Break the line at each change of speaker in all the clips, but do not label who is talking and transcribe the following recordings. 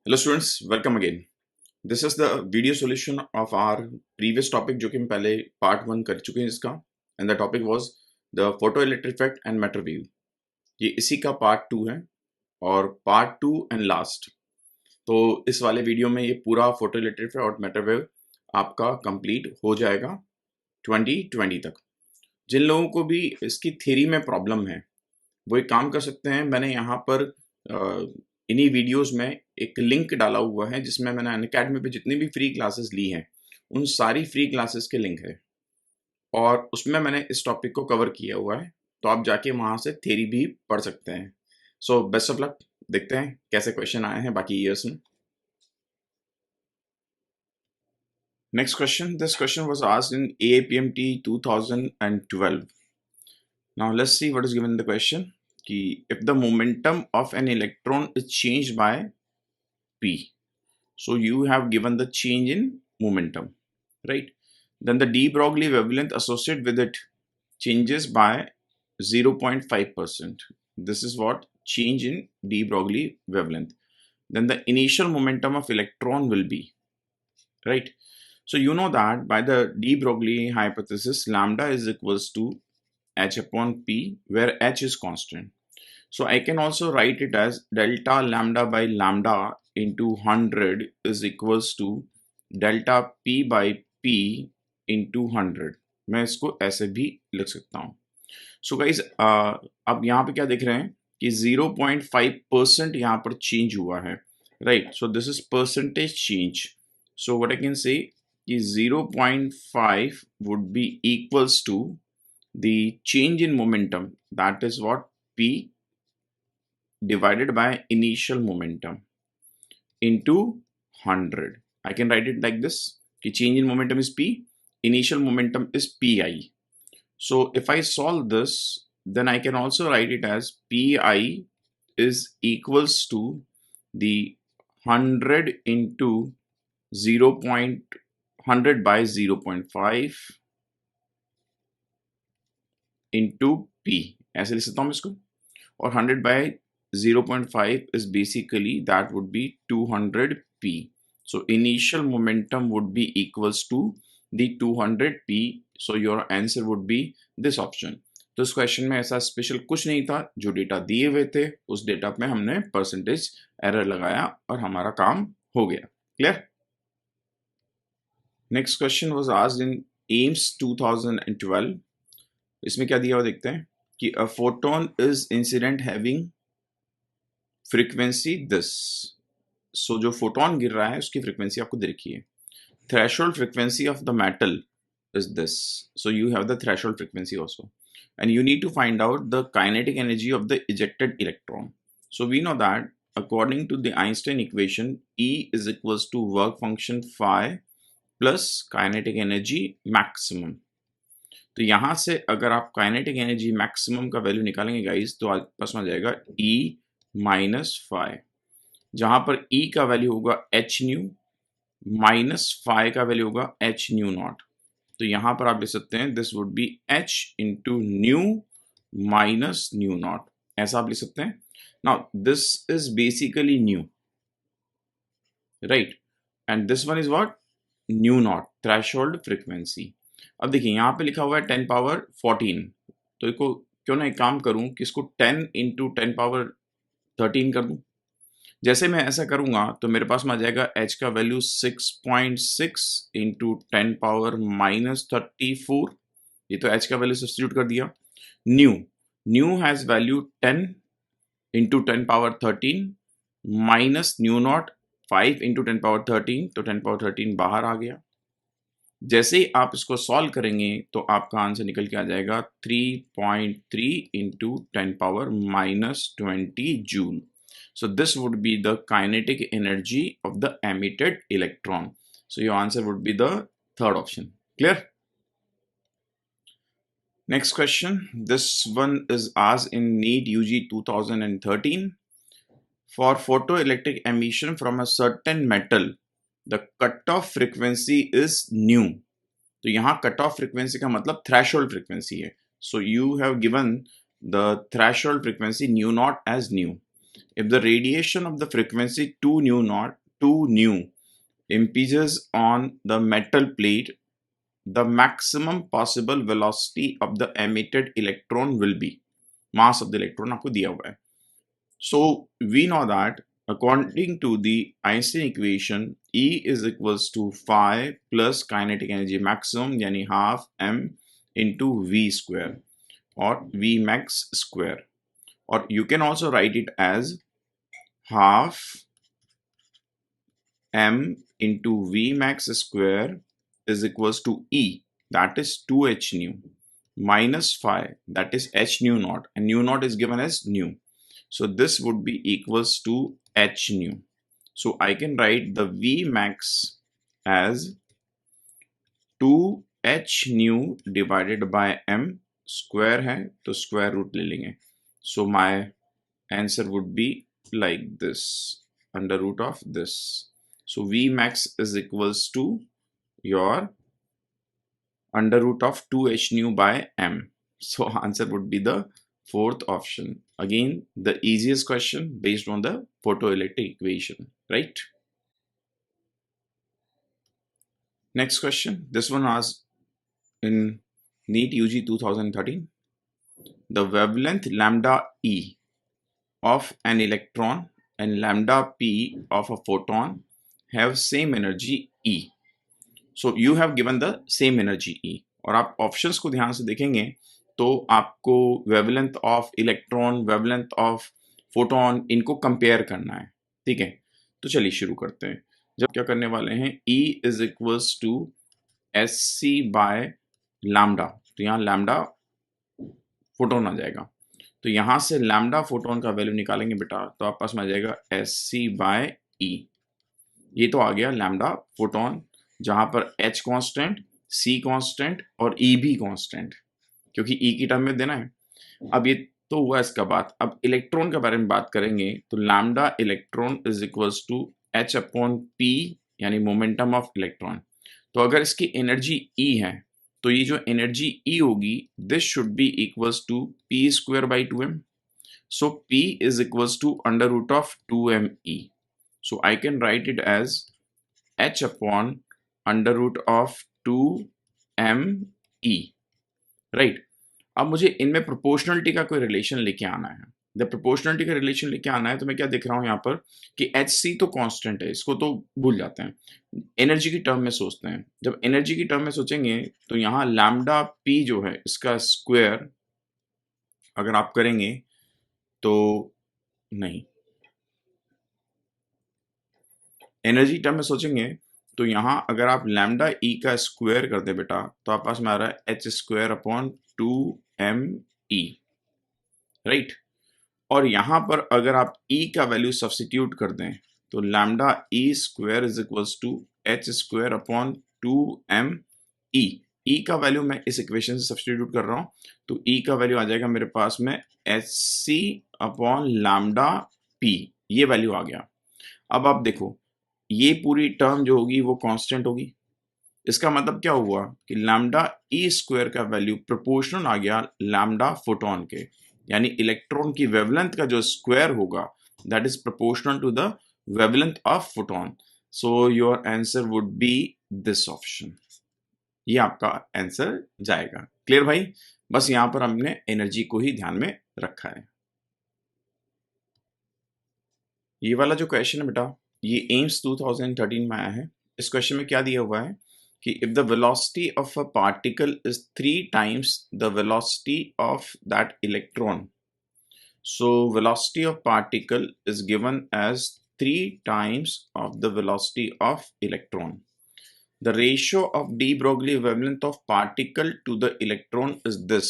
Hello students, welcome again. This is the video solution of our previous topic जो कि हम पहले part 1 कर चुके हैं इसका, and the topic was the photoelectric effect and matter wave. ये इसी का part 2 है और part 2 and last. तो इस वाले वीडियो में ये पूरा photoelectric effect और matter wave आपका complete हो जाएगा 2020 तक. जिन लोगों को भी इसकी थ्योरी में प्रॉब्लम है वो एक काम कर सकते हैं। मैंने यहाँ पर इन्हीं वीडियोस में एक लिंक डाला हुआ है जिसमें मैंने अनअकैडमी पे जितनी भी फ्री क्लासेस ली हैं उन सारी फ्री क्लासेस के लिंक है और उसमें मैंने इस टॉपिक को कवर किया हुआ है, तो आप जाके वहाँ से थ्योरी भी पढ़ सकते हैं। So best of luck. देखते हैं कैसे क्वेश्चन आए हैं बाकी ईयर्स में। Next question, this question was asked in AAPMT 2012. Now let's see what is given in the question कि if the momentum of an electron is changed by p, so you have given the change in momentum, right? Then the de Broglie wavelength associated with it changes by 0.5%. This is what change in de Broglie wavelength. Then the initial momentum of electron will be, right? So you know that by the de Broglie hypothesis, lambda is equals to h upon p, where h is constant. So I can also write it as delta lambda by lambda into 100 is equals to delta p by p into 100. मैं इसको ऐसे भी लिख सकता हूँ। So guys अब यहाँ पे क्या देख रहे हैं कि 0.5% यहाँ पर चेंज हुआ है, right? So this is percentage change. So what I can say कि 0.5 would be equals to the change in momentum, that is what p divided by initial momentum into 100. I can write it like this, कि change in momentum is p, initial momentum is pi. So if I solve this, then I can also write it as pi is equals to the 100 into 0.100 by 0.5 into p, ऐसे लिख सकता हूँ मैं इसको। और 100 by 0.5 is basically that would be 200p. So initial momentum would be equals to the 200p. So your answer would be this option. तो इस question में ऐसा स्पेशल कुछ नहीं था, जो डेटा दिए हुए थे उस डेटा पे हमने परसेंटेज एरर लगाया और हमारा काम हो गया। Clear? Next question was asked in AIIMS 2012. इसमें क्या दिया हुआ देखते हैं कि a photon is incident having frequency this. So जो फोटोन गिर रहा है उसकी फ्रीक्वेंसी आपको दे रखी है। Threshold frequency of the metal is this. So you have the threshold frequency also. And you need to find out the kinetic energy of the ejected electron. So we know that according to the Einstein equation, E is equals to work function phi plus kinetic energy maximum. तो यहाँ से अगर आप kinetic energy maximum का value निकालेंगे guys, तो आपके पास में जाएगा E माइनस फाई, जहाँ पर E का वैल्यू होगा एच न्यू माइनस फाई का वैल्यू होगा एच न्यू नॉट। तो यहाँ पर आप लिख सकते हैं this would B H into new minus new not, ऐसा आप लिख सकते हैं। Now this is basically new, right? And this one is what? New not, threshold frequency. अब देखिए यहाँ पे लिखा हुआ है 10 पावर 14, तो इसको क्यों ना एक काम करूं कि इसको 10 इंटू 10 पावर 13 कर दूं। जैसे मैं ऐसा करूंगा तो मेरे पास में आ जाएगा h का वैल्यू 6.6 इंटू 10 पावर माइनस 34। ये तो h का वैल्यू सब्स्टिट्यूट कर दिया। New has value 10 into 10 power 13 minus new not 5 into 10 power 13, तो 10 पावर 13 बाहर आ गया। जैसे ही आप इसको सॉल्व करेंगे तो आपका आंसर निकल के आ जाएगा 3.3 into 10 power minus 20 joule. So this would be the kinetic energy of the emitted electron. So your answer would be the third option. Clear? Next question. This one is asked in NEET UG 2013. For photoelectric emission from a certain metal, the cutoff frequency is nu. तो यहाँ cut off frequency का मतलब threshold frequency है। So you have given the threshold frequency nu not as nu. If the radiation of the frequency 2 nu impinges on the metal plate, the maximum possible velocity of the emitted electron will be, mass of the electron आपको दिया हुआ है. So we know that according to the Einstein equation, E is equals to phi plus kinetic energy maximum यानी half m into v square or v max square, or you can also write it as half m into v max square is equals to E, that is 2h nu, minus phi, that is h nu naught, and nu naught is given as nu. So this would be equals to h nu. So I can write the v max as 2h nu divided by m, square है तो square root ले लेंगे. So my answer would be like this, under root of this. So V max is equals to your under root of 2h nu by m. So answer would be the fourth option. Again, the easiest question based on the photoelectric equation, right? Next question. This one was in NEET UG 2013. The wavelength lambda E of an electron and lambda p of a photon have same energy E. So you have given the same energy E. और आप options को ध्यान से देखेंगे तो आपको wavelength of electron, wavelength of photon, इनको compare करना है. ठीक है, तो चलिए शुरू करते हैं. जब क्या करने वाले हैं, E is equals to S C by lambda. तो यहाँ लैम्डा फोटोन आ जाएगा, तो यहाँ से लैम्डा फोटोन का वैल्यू निकालेंगे बेटा, तो आप पास में आ जाएगा एस सी बाय ई. ये तो आ गया लैम्डा फोटोन, जहां पर h कांस्टेंट, c कांस्टेंट और e भी कांस्टेंट, क्योंकि e की टर्म में देना है. अब ये तो हुआ इसका बात. अब इलेक्ट्रॉन के बारे में बात करेंगे तो lambda electron is equals to h upon p, यानी मोमेंटम ऑफ इलेक्ट्रॉन. तो अगर इसकी एनर्जी E है तो ये जो एनर्जी E होगी, this should be equals to p square by 2m. So p is equals to under root of 2me. So I can write it as h upon under root of 2me, right? अब मुझे इनमें proportionality का कोई relation लेके आना है. जब proportionality का रिलेशन लेके आना है तो मैं क्या देख रहा हूं यहाँ पर कि एच सी तो कांस्टेंट है, इसको तो भूल जाते हैं, एनर्जी की टर्म में सोचते हैं. जब एनर्जी की टर्म में सोचेंगे तो यहाँ लैम्डा पी जो है इसका स्क्वायर अगर आप करेंगे तो नहीं, एनर्जी टर्म में सोचेंगे तो यहाँ अगर आप लैम्डा ई का स्क्वायर कर दे बेटा, तो आप पास में आ रहा है H square upon 2me, right. और यहाँ पर अगर आप ई का वैल्यू सब्स्टिट्यूट कर दें तो lambda E square is equals to H square upon 2me. E का वैल्यू मैं इस इक्वेशन से सब्स्टिट्यूट कर रहा हूँ, तो ई का वैल्यू आ जाएगा मेरे पास में H C upon lambda P. ये वैल्यू आ गया. अब आप देखो ये पूरी टर्म जो होगी वो कांस्टेंट होगी. इसका मतलब क्या हुआ कि लैम्डा ई स्क्वायर का वैल्यू प्रोपोर्शनल आ गया लैम्डा फोटोन के, यानी इलेक्ट्रॉन की वेवलेंथ का जो स्क्वायर होगा that is proportional to the wavelength of photon. So your answer would be this option. ये आपका आंसर जाएगा. क्लियर भाई? बस यहां पर हमने एनर्जी को ही ध्यान में रखा है. ये वाला जो क्वेश्चन है बेटा, ये एम्स 2013 में आया है. इस क्वेश्चन में क्या दिया हुआ है कि if the velocity of a particle is 3 times the velocity of that electron, so velocity of particle is given as 3 times of the velocity of electron. The ratio of de Broglie wavelength of particle to the electron is this,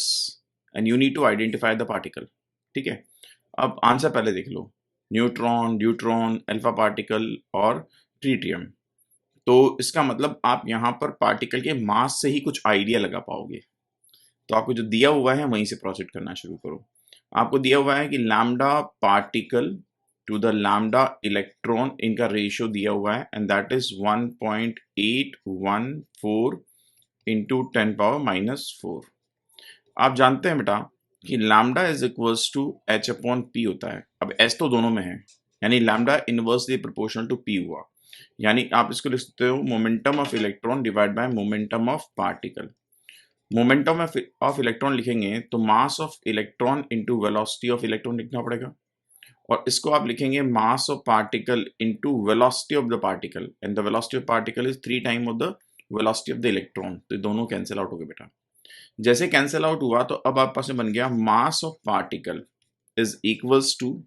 and you need to identify the particle. ठीक है, अब answer पहले देख लो. Neutron, deuteron, alpha particle और tritium. तो इसका मतलब आप यहाँ पर पार्टिकल के मास से ही कुछ आइडिया लगा पाओगे. तो आपको जो दिया हुआ है वहीं से प्रोसीड करना शुरू करो. आपको दिया हुआ है कि lambda particle to the lambda electron, इनका रेशियो दिया हुआ है एंड दैट इज 1.814 इंटू 10⁻⁻⁴. आप जानते हैं बेटा कि lambda is equals to H upon P होता है। अब एच तो दोनों में है, यानी lambda inversely proportional to P हुआ, यानी आप इसको लिख सकते हो momentum of electron divide by momentum of particle. Momentum of electron लिखेंगे तो mass of electron into velocity of electron लिखना पड़ेगा, और इसको आप लिखेंगे mass of particle into velocity of the particle, and the velocity of particle is 3 time of the velocity of the electron. तो ये दोनों कैंसिल आउट हो गए बेटा। जैसे कैंसिल आउट हुआ तो अब आप पास में बन गया mass of particle is equals to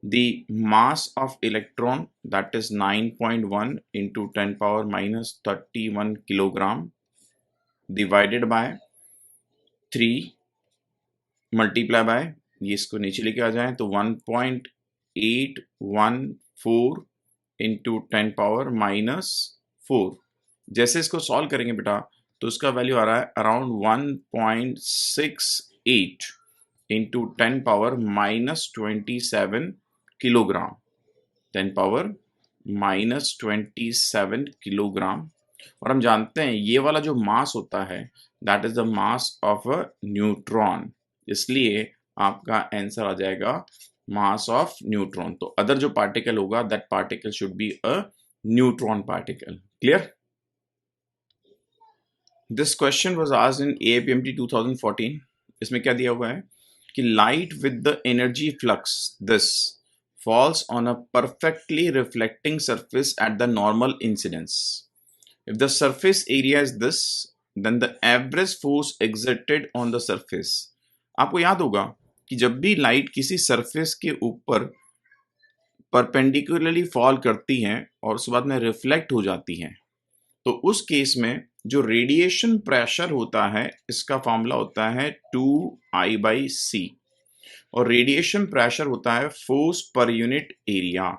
the mass of electron, that is 9.1 into 10 power minus 31 kilogram divided by 3 multiply by, ये इसको नीचे लेके आ जाए तो 1.814 into 10 power minus 4। जैसे इसको सॉल्व करेंगे बेटा तो उसका वैल्यू आ रहा है around 1.68 into 10 power minus 27 kilogram, 10 power minus 27 kilogram. और हम जानते हैं ये वाला जो मास होता है that is the mass of a neutron, इसलिए आपका आंसर आ जाएगा मास ऑफ न्यूट्रॉन। तो अदर जो पार्टिकल होगा that particle should be a neutron particle. Clear? This question was asked in APMT 2014। इसमें क्या दिया हुआ है कि light with the energy flux this falls on a perfectly reflecting surface at the normal incidence. If the surface area is this, then the average force exerted on the surface. आपको याद होगा कि जब भी लाइट किसी surface के ऊपर perpendicularly fall करती हैं और उसके बाद में रिफ्लेक्ट हो जाती हैं, तो उस केस में जो रेडिएशन प्रेशर होता है इसका फॉर्मूला होता है 2I/c, और रेडिएशन प्रेशर होता है फोर्स पर यूनिट एरिया।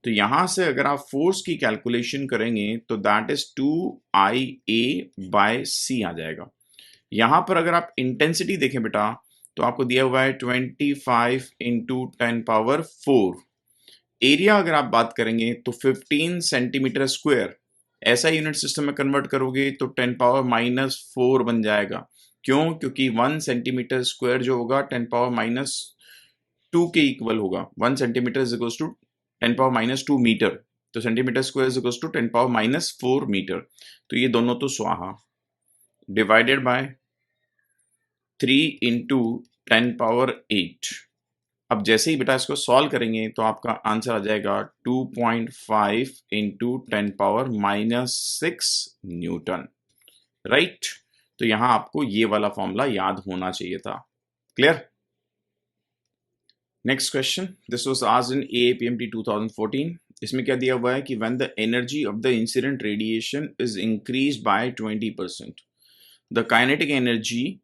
तो यहां से अगर आप फोर्स की कैलकुलेशन करेंगे तो दैट इज 2IA/c आ जाएगा। यहां पर अगर आप इंटेंसिटी देखें बेटा तो आपको दिया हुआ है 25 इंटू 10 पावर 4। एरिया अगर आप बात करेंगे तो 15 सेंटीमीटर स्क्वायर, ऐसा यूनिट सिस्टम में कन्वर्ट करोगे तो 10 पावर माइनस 4 बन जाएगा। क्यों? क्योंकि 1 सेंटीमीटर स्क्वायर जो होगा 10 पावर माइनस 2 के इक्वल होगा। 1 centimetre is equals to 10 power minus 2 metre, तो centimetre square is equals to 10 power minus 4 metre. तो ये दोनों तो स्वाहा, डिवाइडेड बाय 3 इंटू 10 पावर 8। अब जैसे ही बेटा इसको सॉल्व करेंगे तो आपका आंसर आ जाएगा 2.5 into 10 power minus 6 Newton. Right? तो यहां आपको ये वाला फॉर्मूला याद होना चाहिए था। Clear? Next question, this was asked in APMT 2014। इसमें क्या दिया हुआ है कि when the energy of the incident radiation is increased by 20%, the kinetic energy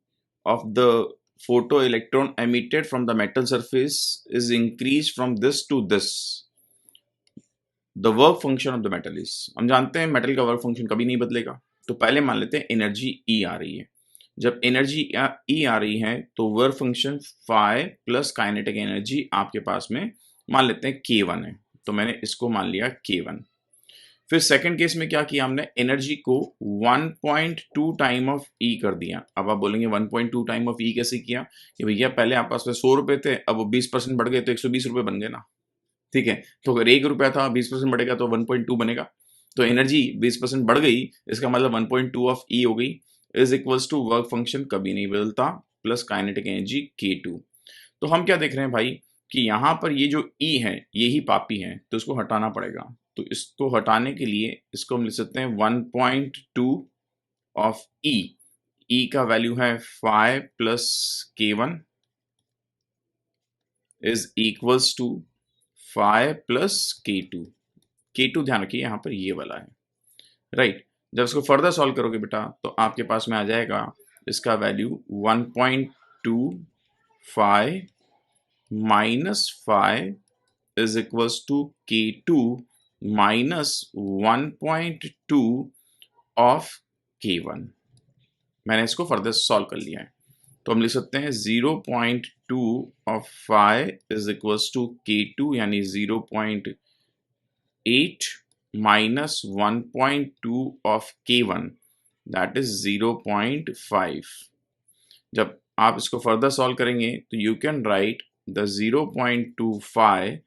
of the photoelectron emitted from the metal surface is increased from this to this. The work function of the metal is, हम जानते हैं metal का work function कभी नहीं बदलेगा। तो पहले मान लेते हैं एनर्जी E आ रही है। जब एनर्जी E आ रही है तो work function phi plus kinetic energy आपके पास में मान लेते हैं K1 है, तो मैंने इसको मान लिया K1। फिर सेकंड केस में क्या किया हमने, एनर्जी को 1.2 टाइम ऑफ ई कर दिया। अब आप बोलेंगे 1.2 टाइम ऑफ ई कैसे किया? कि भैया पहले आप पास में 100 रुपए थे, अब वो 20% बढ़ गए तो 120 रुपए बन गए ना। ठीक है, तो अगर 1 रुपया था 20% बढ़ेगा तो 1.2 बनेगा। तो एनर्जी 20% बढ़ गई, इसका मतलब 1.2 ऑफ ई हो गई, is equals to work function कभी नहीं बदलता प्लस काइनेटिक एनर्जी K2। तो हम क्या देख रहे हैं भाई कि यहाँ पर ये जो ई है ये ही पापी है, तो इसको हटाना पड़ेगा। तो इसको हटाने के लिए इसको हम लिख सकते हैं 1.2 ऑफ ई। ई का वैल्यू है 5 plus K1 is equals to 5 plus K2। K2 ध्यान रखिए यहाँ पर ये वाला है। राइट? जब इसको फर्दर सॉल्व करोगे बेटा तो आपके पास में आ जाएगा इसका value 1.25 minus 5 is equals to K2 minus 1.2 of K1। मैंने इसको फर्दर सॉल्व कर लिया है, तो हम लिख सकते हैं 0.2 of 5 is equals to K2 यानी 0.8 minus 1.2 of K1 that is 0.5। जब आप इसको फर्दर सॉल्व करेंगे तो you can write the 0.25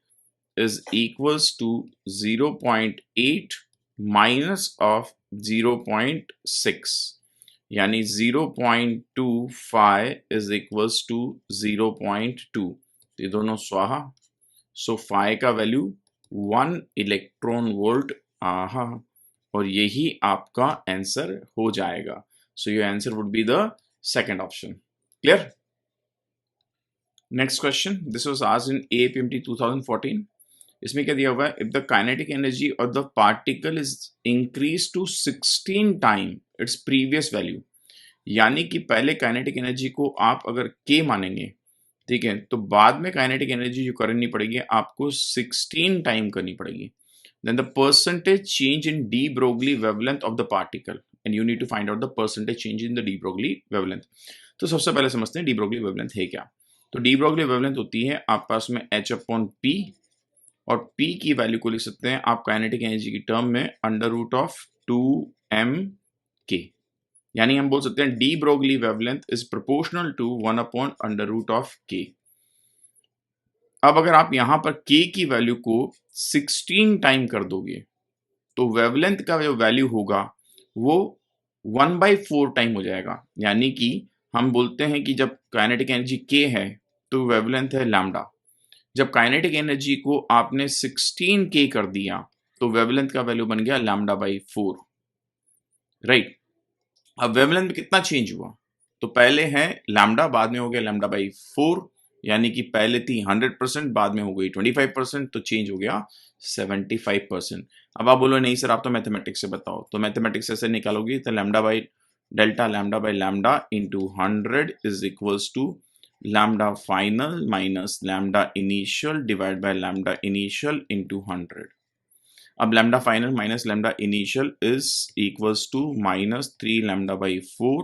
is equals to 0.8 minus of 0.6, यानी 0.25 इज इक्वल्स टू 0.2, ये दोनों स्वाहा। सो फाई का वैल्यू 1 इलेक्ट्रॉन वोल्ट आहा, और यही आपका आंसर हो जाएगा। So your answer would be the second option. Clear? Next question, this was asked in APMT 2014। इसमें क्या दिया हुआ है, if the kinetic energy of the particle is increase to 16 time its previous value, यानी कि पहले काइनेटिक एनर्जी को आप अगर k मानेंगे, ठीक है, तो बाद में काइनेटिक एनर्जी जो करनी पड़ेगी आपको 16 टाइम करनी पड़ेगी। Then the percentage change in de Broglie wavelength of the particle, and you need to find out the percentage change in the de Broglie wavelength. तो सबसे पहले समझते हैं डी ब्रोगली वेवलेंथ है क्या। तो डी ब्रोगली वेवलेंथ होती है आप पास में h/p, और p की वैल्यू को लिख सकते हैं आप काइनेटिक एनर्जी की टर्म में √2m k, यानी हम बोल सकते हैं de Broglie wavelength is proportional to 1/√k। अब अगर आप यहां पर k की वैल्यू को 16 टाइम कर दोगे तो वेवलेंथ का जो वैल्यू होगा वो 1/4 टाइम हो जाएगा, यानी कि हम बोलते हैं कि जब काइनेटिक एनर्जी k है तो वेवलेंथ है लैम्डा। जब काइनेटिक एनर्जी को आपने 16k कर दिया तो वेवलेंथ का वैल्यू बन गया λ/4, राइट। अब वेवलेंथ में कितना चेंज हुआ, तो पहले है लैम्डा, बाद में हो गया λ/4, यानी कि पहले थी 100%, बाद में हो गई 25%, तो चेंज हो गया 75%। अब आप बोलो नहीं सर आप तो मैथमेटिक्स से बताओ, तो मैथमेटिक्स से निकालोगे तो λ/λ into 100 is equals to lambda final minus lambda initial divided by lambda initial into 100. अब lambda final minus lambda initial is equals to minus 3 lambda by 4,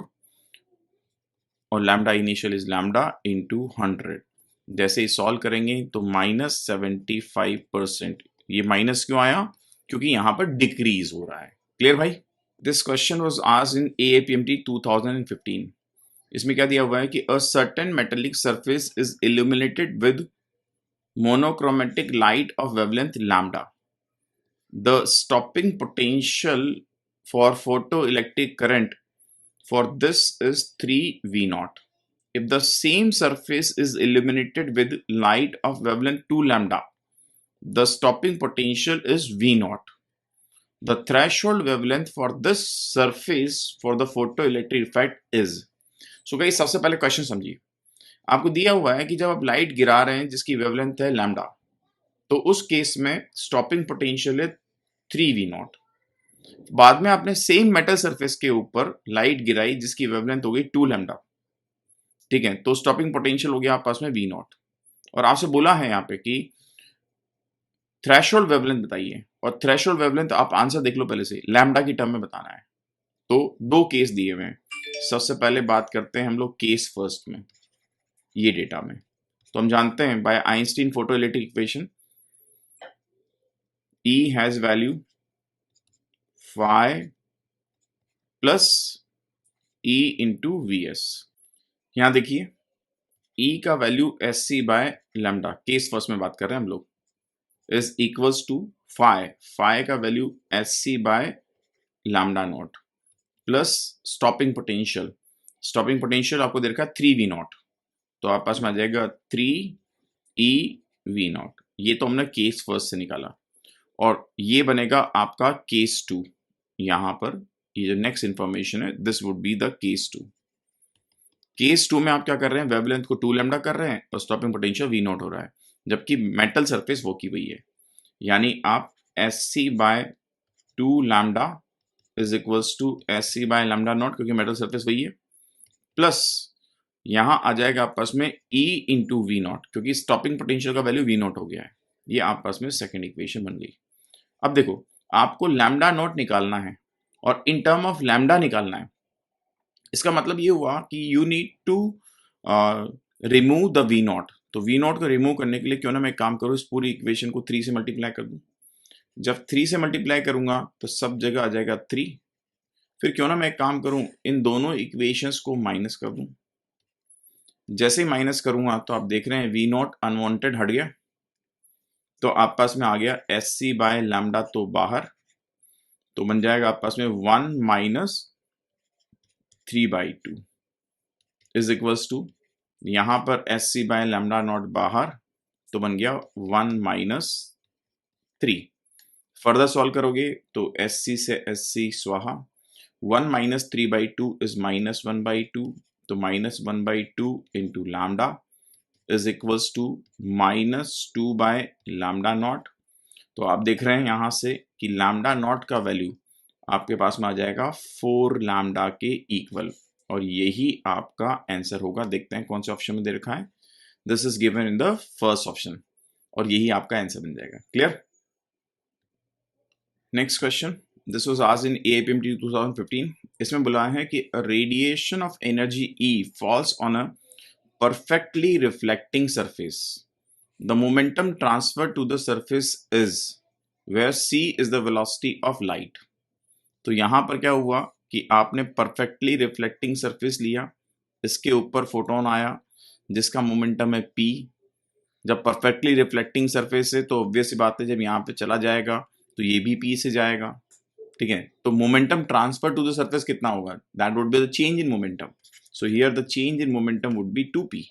और lambda initial is lambda into 100। जैसे ही solve करेंगे तो -75%। ये minus क्यों आया, क्योंकि यहां पर डिक्रीज हो रहा है। क्लियर भाई? This question was asked in APMT 2015। इसमें क्या दिया हुआ है कि a certain metallic surface is illuminated with monochromatic light of wavelength lambda. The stopping potential for photoelectric current for this is 3V0. If the same surface is illuminated with light of wavelength 2 lambda, the stopping potential is V0. The threshold wavelength for this surface for the photoelectric effect is। So guys सबसे पहले question समझिए, आपको दिया हुआ है कि जब आप लाइट गिरा रहे हैं जिसकी वेवलेंथ है लैम्डा, तो उस केस में स्टॉपिंग पोटेंशियल है 3V0। बाद में आपने सेम मेटल सरफेस के ऊपर लाइट गिराई जिसकी वेवलेंथ हो गई 2 लैम्डा, ठीक है, तो स्टॉपिंग पोटेंशियल हो गया आप पास में V0। और आपसे बोला है यहाँ पे कि थ्रेशोल्ड वेवलेंथ बताइए, और थ्रेशोल्ड वेवलेंथ आप आंसर देख लो पहले से, लैम्डा की टर्म में बताना है। तो दो केस दिए हुए हैं, सबसे पहले बात करते हैं हम लोग केस फर्स्ट में, ये डेटा में। तो हम जानते हैं by Einstein photoelectric equation E has value phi plus E into VS। यहां देखिए E का value SC by lambda, case first में बात कर रहे हैं हम लोग, इज इक्वल्स टू फाई का value SC by lambda not plus stopping potential आपको दे रखा है 3V0, तो आप पास में आ जाएगा 3eV0। ये तो हमने केस फर्स्ट से निकाला, और ये बनेगा आपका केस 2। यहां पर ये जो नेक्स्ट इंफॉर्मेशन है this would be the case 2। Case 2 में आप क्या कर रहे हैं, वेवलेंथ को 2 लैम्डा कर रहे हैं और स्टॉपिंग पोटेंशियल V0 हो रहा है, जबकि मेटल सरफेस वो की हुई है, यानी आप SC by 2 lambda is equals to SC by lambda not, क्योंकि मेटल सरफेस वही है, प्लस यहां आ जाएगा आप पास में E इंटू V0, क्योंकि स्टॉपिंग पोटेंशियल का वैल्यू V0 हो गया है। ये आप पास में सेकेंड इक्वेशन बन गई। अब देखो आपको लैम्डा नॉट निकालना है और इन टर्म ऑफ लैम्डा निकालना है, इसका मतलब ये हुआ कि you need to remove the V0। तो V0 को रिमूव करने के लिए क्यों ना मैं एक काम करूं, इस पूरी इक्वेशन को 3 से मल्टीप्लाई कर दूं। जब 3 से मल्टीप्लाई करूंगा तो सब जगह आ जाएगा 3। फिर क्यों ना मैं एक काम करूं, इन दोनों इक्वेशंस को माइनस कर दूं, जैसे ही माइनस करूंगा तो आप देख रहे हैं वी नॉट अनवांटेड हट गया, तो आप पास में आ गया एस सी बाय लैम्डा, तो बाहर, तो बन जाएगा आप पास में 1 माइनस 3/2 इज इक्वल्स टू, यहाँ पर S C by lambda not बाहर, तो बन गया 1 माइनस 3। फर्दर सॉल्व करोगे तो एस सी से एस सी स्वाहा, 1 माइनस 3/2 इज माइनस 1/2, तो minus 1/2 into lambda is equals to minus 2 by lambda not. तो आप देख रहे हैं यहाँ से कि लैम्डा नॉट का वैल्यू आपके पास में आ जाएगा 4 लैम्डा के इक्वल, और यही आपका आंसर होगा। देखते हैं कौन से ऑप्शन में दे रखा है। This is given in the first option, और यही आपका आंसर बन जाएगा। Clear? Next question, this was asked in AIPMT 2015। इसमें बोला है कि radiation of energy E falls on a perfectly reflecting surface. The momentum transferred to the surface is where c is the velocity of light. तो यहां पर क्या हुआ कि आपने परफेक्टली रिफ्लेक्टिंग सरफेस लिया, इसके ऊपर फोटोन आया जिसका मोमेंटम है p। जब परफेक्टली रिफ्लेक्टिंग सरफेस है तो ऑब्वियस सी बात है, जब यहाँ पे चला जाएगा तो ये भी p से जाएगा, ठीक है। तो momentum transfer to the surface कितना होगा? That would be the change in momentum. So here the change in momentum would be 2p।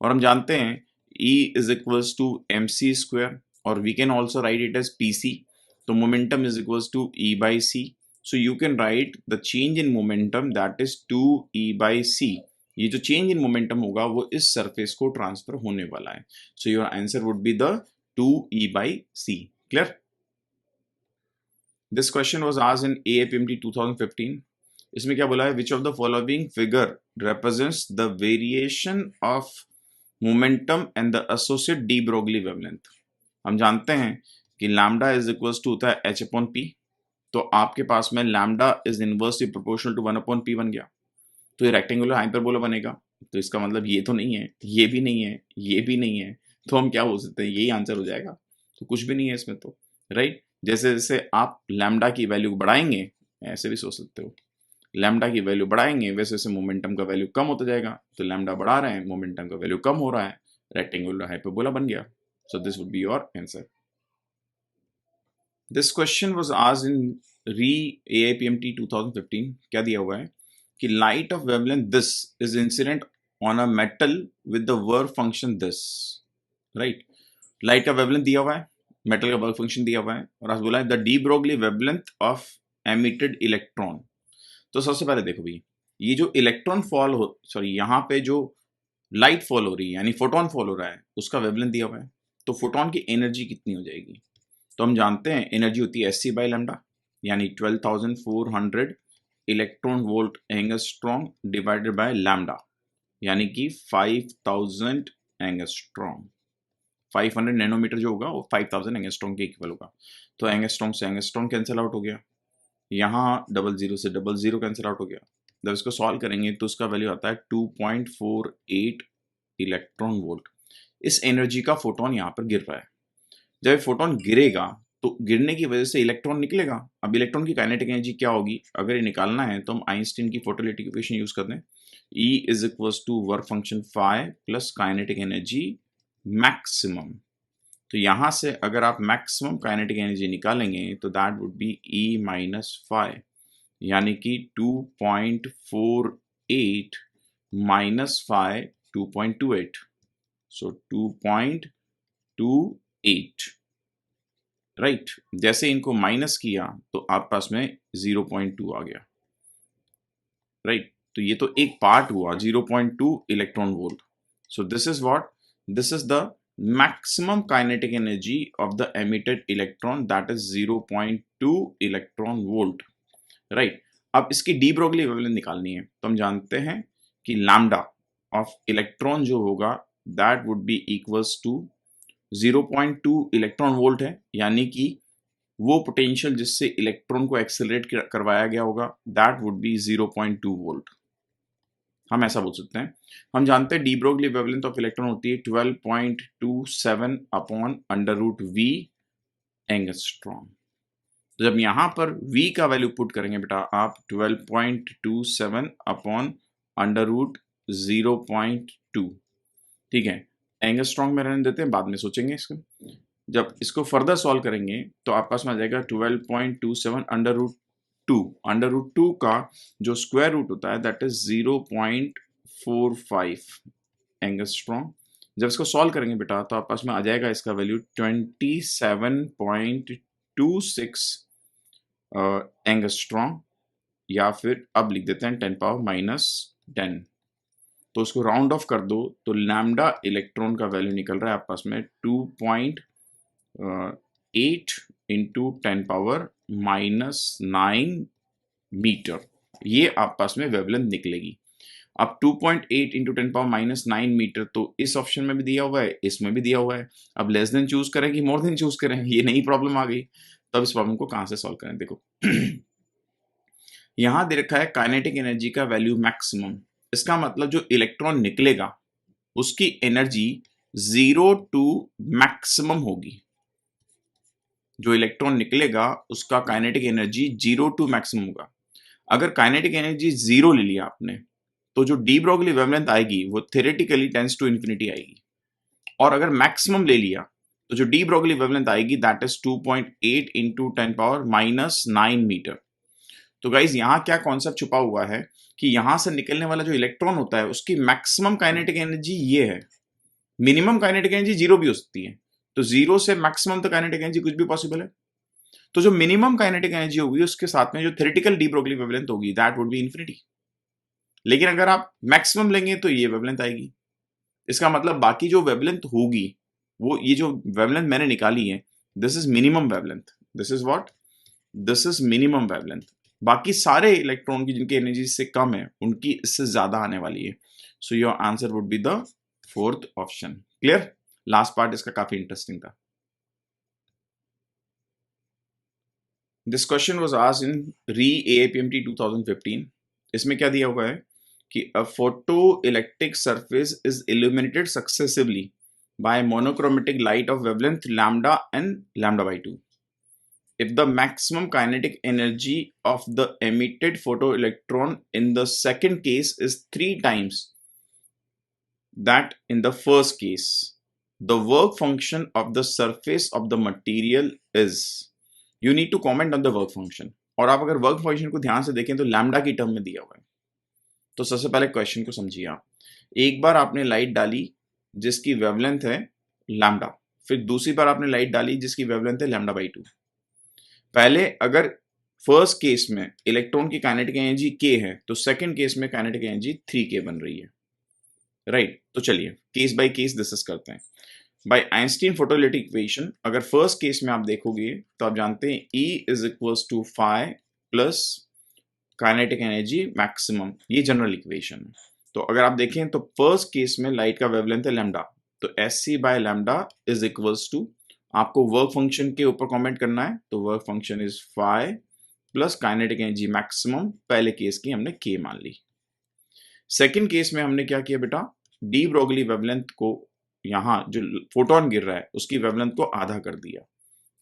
और हम जानते हैं E is equals to M C square, और we can also write it as P C. तो momentum is equals to E by C. So you can write the change in momentum that is 2E by C. ये जो change in momentum होगा वो इस surface को transfer होने वाला है। So your answer would be the 2E by C. Clear? This question was asked in AIPMT 2015। इसमें क्या बोला है? Which of the following figure represents the variation of momentum and the associate de Broglie wavelength. हम जानते हैं कि lambda is equals to होता है एच अपॉन पी। तो आपके पास में lambda is inversely proportional to 1 upon P बन गया, तो ये रेक्टेंगुलर हाइपरबोला बनेगा। तो इसका मतलब ये तो नहीं है, ये भी नहीं है, ये भी नहीं है, तो हम क्या बोल सकते हैं? यही आंसर हो जाएगा। तो कुछ भी नहीं है इसमें तो, राइट। जैसे जैसे आप लैम्डा की वैल्यू बढ़ाएंगे, ऐसे भी सोच सकते हो, लैम्डा की वैल्यू बढ़ाएंगे वैसे वैसे मोमेंटम का वैल्यू कम होता जाएगा। तो लैम्डा बढ़ा रहे हैं, मोमेंटम का वैल्यू कम हो रहा है, रेक्टेंगुलर हाइपरबोला बन गया। सो this would be your answer. This question was asked in re AIPMT 2015। क्या दिया हुआ है कि light of wavelength this is incident on a metal with the work function this, right. Light का वेवलेंथ दिया हुआ है, मेटल का वर्क फंक्शन दिया हुआ है, और आज बोला है the de Broglie wavelength of emitted electron. तो सबसे पहले देखो भाई, ये जो इलेक्ट्रॉन फॉल हो, सॉरी, यहाँ पे जो लाइट फॉल हो रही है यानी फोटोन फॉल हो रहा है, उसका वेवलेंथ दिया हुआ है। तो फोटोन की एनर्जी कितनी हो जाएगी? तो हम जानते हैं एनर्जी होती है एस सी बाई लैम्डा, यानी 12,400 electron volt angstrom divided by lambda, यानी कि 5000 एंगस्ट्रॉम। 500 नैनोमीटर जो होगा वो 5000 एंगस्ट्रॉम के इक्वल होगा। तो एंगस्ट्रॉम से एंगस्ट्रॉम कैंसिल आउट हो गया, यहाँ डबल जीरो से डबल जीरो कैंसिल आउट हो गया। जब इसको सॉल्व करेंगे तो उसका वैल्यू आता है 2.48 इलेक्ट्रॉन वोल्ट। इस एनर्जी का फोटोन यहाँ पर गिर रहा है। जब ये फोटोन गिरेगा तो गिरने की वजह से इलेक्ट्रॉन निकलेगा। अब इलेक्ट्रॉन की काइनेटिक एनर्जी क्या होगी? अगर ये निकालना है तो हम आइंस्टीन की फोटोलिटिक इक्वेशन यूज कर दें। E is equals to work function phi plus kinetic energy maximum. तो यहां से अगर आप मैक्सिमम काइनेटिक एनर्जी निकालेंगे तो that would be E minus phi, यानी कि 2.48 माइनस फाई 2.28, सो 2.28, राइट। जैसे इनको माइनस किया तो आप पास में 0.2 आ गया, राइट। तो ये तो एक पार्ट हुआ 0.2 electron volt. So this is what, this is the maximum kinetic energy of the emitted electron, that is 0.2 electron volt, right. अब इसकी डी ब्रोगली वेवलेंथ निकालनी है, तो हम जानते हैं कि लैम्डा ऑफ इलेक्ट्रॉन जो होगा that would be equals to 0.2 electron volt है, यानी कि वो पोटेंशियल जिससे इलेक्ट्रॉन को एक्सेलरेट करवाया गया होगा दैट वुड बी 0.2 वोल्ट। हम ऐसा बोल सकते हैं। हम जानते हैं de Broglie wavelength of electron होती है 12.27 upon under root V angstrom. तो जब यहां पर v का वैल्यू पुट करेंगे बेटा आप 12.27 अपॉन अंडर रूट 0.2, ठीक है। एंगस्ट्रॉन्ग में रहने देते हैं, बाद में सोचेंगे इसको। जब इसको फर्दर सॉल्व करेंगे तो आपके पास में आ जाएगा 12.27 √2। √2 का जो स्क्वायर रूट होता है दैट इज 0.45 एंगस्ट्रॉन्ग। जब इसको सॉल्व करेंगे बेटा तो आपके पास में आ जाएगा इसका वैल्यू 27.26 एंगस्ट्रॉन्ग, या फिर अब लिख देते हैं 10⁻⁻10। तो उसको राउंड ऑफ कर दो तो लैम्डा इलेक्ट्रॉन का वैल्यू निकल रहा है आपके पास में 2.8 इंटू 10⁻⁻9 मीटर। ये आप पास में वेवलेंथ निकलेगी। अब 2.8 इंटू 10⁻⁻9 मीटर तो इस ऑप्शन में भी दिया हुआ है, इसमें भी दिया हुआ है। अब लेस देन चूज करें कि मोर देन चूज करें, ये नई प्रॉब्लम आ गई। तब इस प्रॉब्लम को कहां से सॉल्व करें? देखो यहां दे रखा है काइनेटिक एनर्जी का वैल्यू मैक्सिमम। इसका मतलब जो इलेक्ट्रॉन निकलेगा उसकी एनर्जी 0 टू मैक्सिमम होगी। जो इलेक्ट्रॉन निकलेगा उसका काइनेटिक एनर्जी 0 टू मैक्सिमम होगा। अगर काइनेटिक एनर्जी 0 ले लिया आपने तो जो डी ब्रोगली वेवलेंथ आएगी वो थ्योरेटिकली टेंड्स टू इन्फिनिटी आएगी। और अगर मैक्सिमम ले लिया तो जो डी ब्रोगली वेवलेंथ आएगी दैट इज 2.8 इंटू 10⁻⁻9 मीटर। तो गाइज यहाँ क्या कॉन्सेप्ट छुपा हुआ है कि यहां से निकलने वाला जो इलेक्ट्रॉन होता है उसकी मैक्सिमम काइनेटिक एनर्जी ये है। मिनिमम काइनेटिक एनर्जी 0 भी हो सकती है, तो 0 से मैक्सिमम तक काइनेटिक एनर्जी कुछ भी पॉसिबल है। तो जो मिनिमम काइनेटिक एनर्जी होगी उसके साथ में जो थ्योरेटिकल डी ब्रोगली वेवलेंथ होगी दैट वुड बी इन्फिनिटी। लेकिन अगर आप मैक्सिमम लेंगे तो ये वेवलेंथ आएगी। इसका मतलब बाकी जो वेवलेंथ होगी वो ये जो वेवलेंथ मैंने निकाली है this is minimum wavelength. This is what? This is minimum wavelength. बाकी सारे इलेक्ट्रॉन की जिनकी एनर्जी इससे कम है उनकी इससे ज्यादा आने वाली है। So your answer would be the fourth option. Clear? Last part इसका काफी इंटरेस्टिंग था। This question was asked in re AIPMT 2015। इसमें क्या दिया हुआ है कि a photo electric surface is illuminated successively by monochromatic light of wavelength lambda and lambda by 2 if the maximum kinetic energy of the emitted photoelectron in the second case is 3 times that in the first case, the work function of the surface of the material is, you need to comment on the work function। और आप अगर work function को ध्यान से देखें तो lambda की term में दिया हुआ है। तो सबसे पहले क्वेश्चन को समझिए आप। एक बार आपने लाइट डाली जिसकी वेवलेंथ है लैम्डा, फिर दूसरी बार आपने लाइट डाली जिसकी वेवलेंथ है लैम्डा बाई 2। पहले अगर फर्स्ट केस में इलेक्ट्रॉन की काइनेटिक एनर्जी k है तो सेकंड केस में काइनेटिक एनर्जी 3k बन रही है, राइट? तो चलिए केस बाय केस डिस्कस करते हैं। बाय आइंस्टीन फोटोइलेक्ट्रिक इक्वेशन अगर फर्स्ट केस में आप देखोगे तो आप जानते हैं E is equals to phi plus kinetic energy maximum, ये जनरल इक्वेशन है। तो अगर आप देखें तो फर्स्ट केस में लाइट का वेवलेंथ है लैम्डा, तो SC by lambda is equals to, आपको वर्क फंक्शन के ऊपर कमेंट करना है तो work function is phi plus kinetic energy maximum, पहले केस की हमने k मान ली। सेकंड केस में हमने क्या किया बेटा, डी ब्रोगली वेवलेंथ को, यहां जो फोटोन गिर रहा है उसकी वेवलेंथ को आधा कर दिया,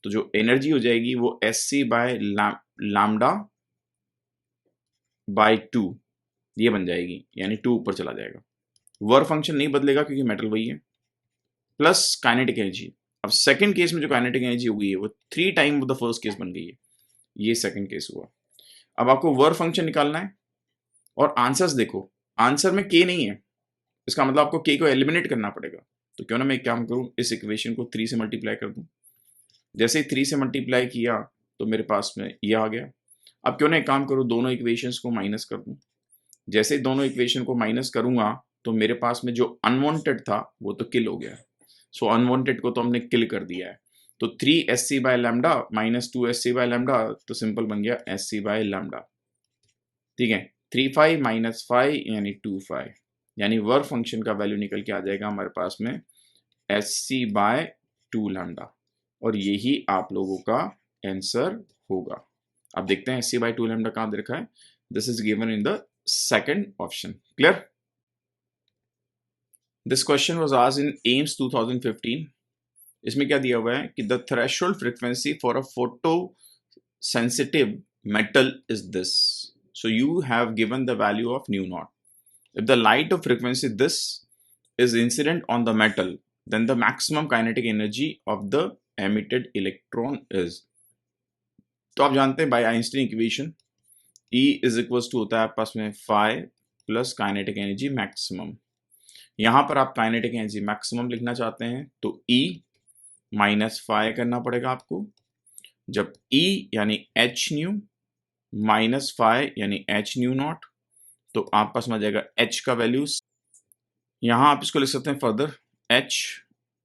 तो जो एनर्जी हो जाएगी वो SC बाय लैम्डा बाय 2 ये बन जाएगी, यानी 2 ऊपर चला जाएगा। वर्क फंक्शन नहीं बदलेगा क्योंकि मेटल वही है, प्लस काइनेटिक एनर्जी। अब सेकंड केस में जो काइनेटिक एनर्जी हुई है वो 3 time of the first case बन गई है, ये सेकंड केस हुआ। अब आपको वर्क फंक्शन निकालना है और आंसर्स देखो, आंसर में k नहीं है, इसका मतलब आपको k को एलिमिनेट करना पड़ेगा। तो क्यों ना मैं एक काम करूं, इस इक्वेशन को 3 से मल्टीप्लाई कर दूं। जैसे ही 3 से मल्टीप्लाई किया तो मेरे पास में ये आ गया। अब क्यों ना एक काम करूं, दोनों इक्वेशंस को माइनस कर दूं। जैसे ही दोनों इक्वेशन को माइनस करूंगा तो मेरे पास में जो अनवांटेड था वो तो किल हो गया। सो अनवांटेड को तो हमने किल कर दिया है। तो 3SC bye lambda minus 2SC bye lambda, तो सिंपल बन गया SC बाय लैम्डा। ठीक है, 3 5 माइनस 5 यानी 2 5, यानी वर्क फंक्शन का वैल्यू निकल के आ जाएगा हमारे पास में SC बाय 2 लैम्डा, और यही आप लोगों का आंसर होगा। अब देखते हैं SC बाय 2 लैम्डा कहां दे रखा है। This is given in the second option. Clear? This question was asked in AIIMS 2015। इसमें क्या दिया हुआ है कि the threshold frequency for a photo sensitive metal is this, so you have given the value of new not. If the light of frequency this is incident on the metal, then the maximum kinetic energy of the emitted electron is. तो आप जानते हैं by Einstein equation E is equals to होता है आपके पास में phi plus kinetic energy maximum. यहां पर आप काइनेटिक एनर्जी मैक्सिमम लिखना चाहते हैं तो E माइनस फाई करना पड़ेगा आपको, जब E यानी एच न्यू माइनस फाई यानी एच न्यू नॉट, तो आपके पास में आ जाएगा H का वैल्यू। यहां आप इसको लिख सकते हैं further H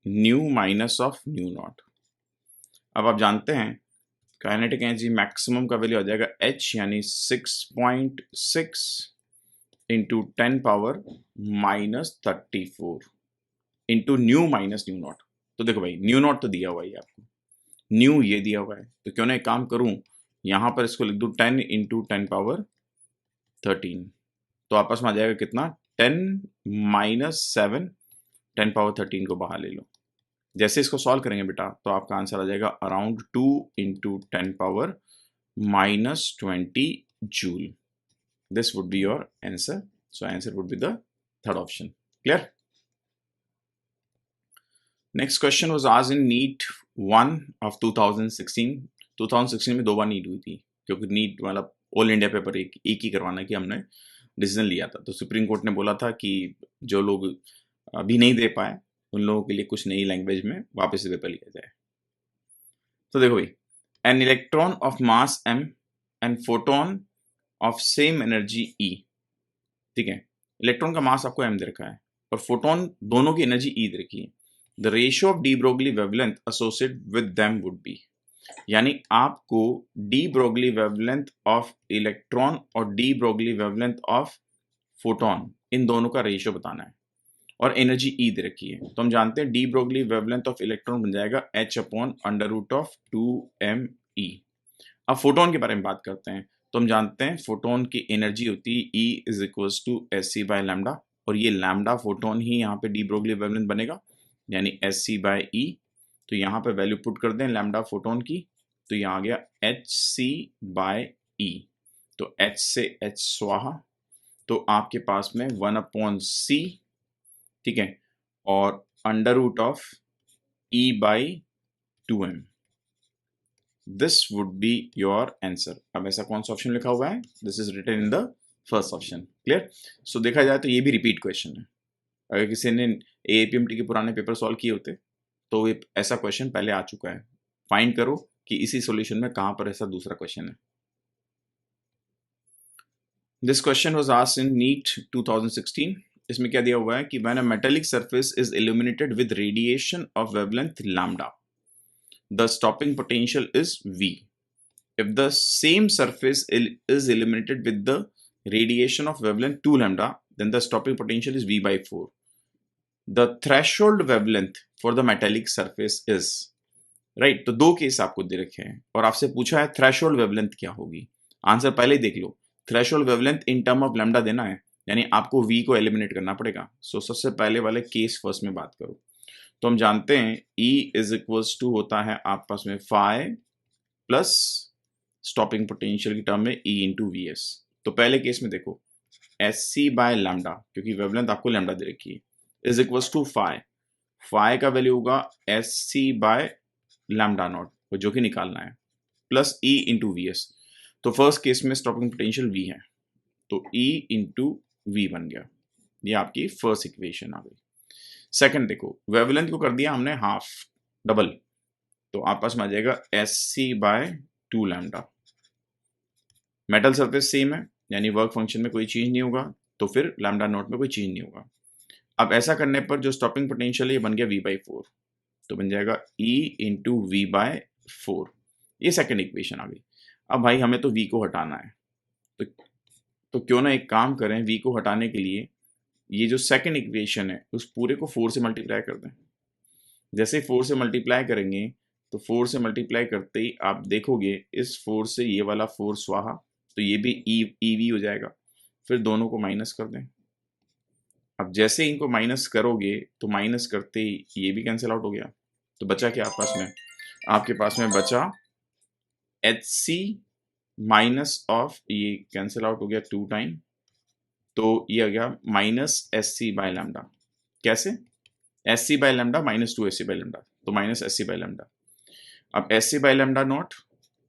new minus of new not. अब आप जानते हैं काइनेटिक एनर्जी मैक्सिमम का वैल्यू आ जाएगा H यानी 6.6 into 10 power minus 34 into new minus new not. तो देखो भाई न्यू नॉट तो दिया हुआ है आपको, न्यू ये दिया हुआ है, तो क्यों ना एक काम करूं यहां पर इसको लिख दूं 10 इंटू 10 पावर 13, तो आपस में आ जाएगा कितना 10 माइनस 7, 10 पावर 13 को बाहर ले लो। जैसे इसको सॉल्व करेंगे बेटा तो आपका आंसर आ जाएगा around 2 into 10 power minus 20 joule. This would be your answer, so answer would be the third option. Clear? Next question was asked in NEET 1 of 2016। 2016 में 2 बार नीट हुई थी, क्योंकि नीट मतलब ऑल इंडिया पेपर एक ही करवाना की हमने डिसीजन लिया था। तो सुप्रीम कोर्ट ने बोला था कि जो लोग अभी नहीं दे पाए उन लोगों के लिए कुछ नई लैंग्वेज में वापस से पेपर लिया जाए। तो देखो भाई, N electron of mass m and photon of same energy E, ठीक है, इलेक्ट्रॉन का मास आपको m दे रखा है और फोटोन दोनों की एनर्जी E दे रखी है। The ratio of de Broglie wavelength associated with them would be, यानी आपको de Broglie wavelength of electron और de Broglie wavelength of photon इन दोनों का रेशियो बताना है और एनर्जी E दे रखी है। तो हम जानते हैं de Broglie wavelength of electron बन जाएगा H upon under root of 2m E। अब फोटोन के बारे में बात करते हैं, तो हम जानते हैं फोटोन की एनर्जी होती है E is equals to SC by lambda, और ये लैम्डा फोटोन ही यहाँ पे डी ब्रोगली वेवलेंथ बनेगा यानी SC बाय E। तो यहाँ पे वैल्यू पुट कर दें लैम्डा फोटोन की, तो यहाँ आ गया HC बाय E, तो H से H स्वाहा, तो आपके पास में 1 अपॉन C, ठीक है, और under root of E by 2m। This would be your answer. अब ऐसा कौन सा ऑप्शन लिखा हुआ है? This is written in the first option. Clear? So देखा जाए तो ये भी रिपीट क्वेश्चन है। अगर किसी ने AAPMT के पुराने पेपर सॉल्व किए होते तो ये ऐसा क्वेश्चन पहले आ चुका है। फाइंड करो कि इसी सॉल्यूशन में कहां पर ऐसा दूसरा क्वेश्चन है। This question was asked in NEET 2016। इसमें क्या दिया हुआ है कि when a metallic surface is illuminated with radiation of wavelength lambda, the stopping potential is V. If the same surface is illuminated with the radiation of wavelength 2 lambda, then the stopping potential is V by 4. The threshold wavelength for the metallic surface is, right? तो दो case आपको दे रखे हैं और आपसे पूछा है threshold wavelength क्या होगी। आंसर पहले ही देख लो, threshold wavelength in term of lambda देना है, यानी आपको V को एलिमिनेट करना पड़ेगा। सो सबसे पहले वाले केस फर्स्ट में बात करो, तो हम जानते हैं E इज इक्वल्स टू होता है आप पास में फाई प्लस स्टॉपिंग पोटेंशियल की टर्म में E इंटू वी एस। तो पहले केस में देखो SC बाय लैम्डा, क्योंकि वेवलेंथ आपको लैम्डा दे रखी है, is equals to phi, phi का वैल्यू होगा SC बाय लैम्डा नॉट, जो कि निकालना है, plus E into V S. तो फर्स्ट केस में स्टॉपिंग पोटेंशियल V है, तो E इंटू वी बन गया। ये आपकी फर्स्ट इक्वेशन आ गई। सेकंड देखो, वेवलेंथ को कर दिया हमने हाफ, डबल, तो आप पास में आ जाएगा SC by 2 lambda. Metal surface same है, यानी वर्क फंक्शन में कोई चेंज नहीं होगा, तो फिर लैम्डा नॉट में कोई चेंज नहीं होगा। अब ऐसा करने पर जो स्टॉपिंग पोटेंशियल है ये बन गया V बाई 4, तो बन जाएगा E इंटू वी बाय 4। ये सेकंड इक्वेशन आ गई। अब भाई हमें तो V को हटाना है, तो क्यों ना एक काम करें, V को हटाने के लिए ये जो सेकंड इक्वेशन है उस पूरे को 4 से मल्टीप्लाई कर दें। जैसे 4 से मल्टीप्लाई करेंगे तो 4 से मल्टीप्लाई करते ही आप देखोगे इस 4 से ये वाला 4 स्वाहा, तो ये भी EV हो जाएगा, फिर दोनों को माइनस कर दें। अब जैसे इनको माइनस करोगे तो माइनस करते ही ये भी कैंसिल आउट हो गया, तो बचा क्या आपके पास में बचा HC माइनस ऑफ, ये कैंसिल आउट हो गया 2 टाइम, तो ये आ गया minus S C by lambda. कैसे? S C by lambda minus two S C by lambda, तो minus S C by lambda. अब S C by lambda not,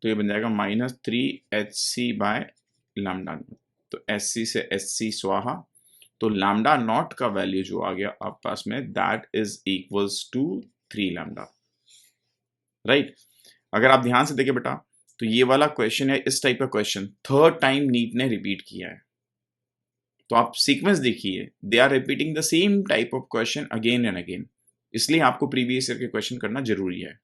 तो ये बन जाएगा minus three H C by lambda not. तो S C से H सी स्वाहा, तो लैम्डा नॉट का वैल्यू जो आ गया आप पास में, that is equals to 3 lambda, right. अगर आप ध्यान से देखिए बेटा, तो ये वाला क्वेश्चन है, इस टाइप का क्वेश्चन थर्ड टाइम नीट ने रिपीट किया है। तो आप सीक्वेंस देखिए, they are repeating the same type of question again and again, इसलिए आपको प्रीवियस ईयर के क्वेश्चन करना जरूरी है।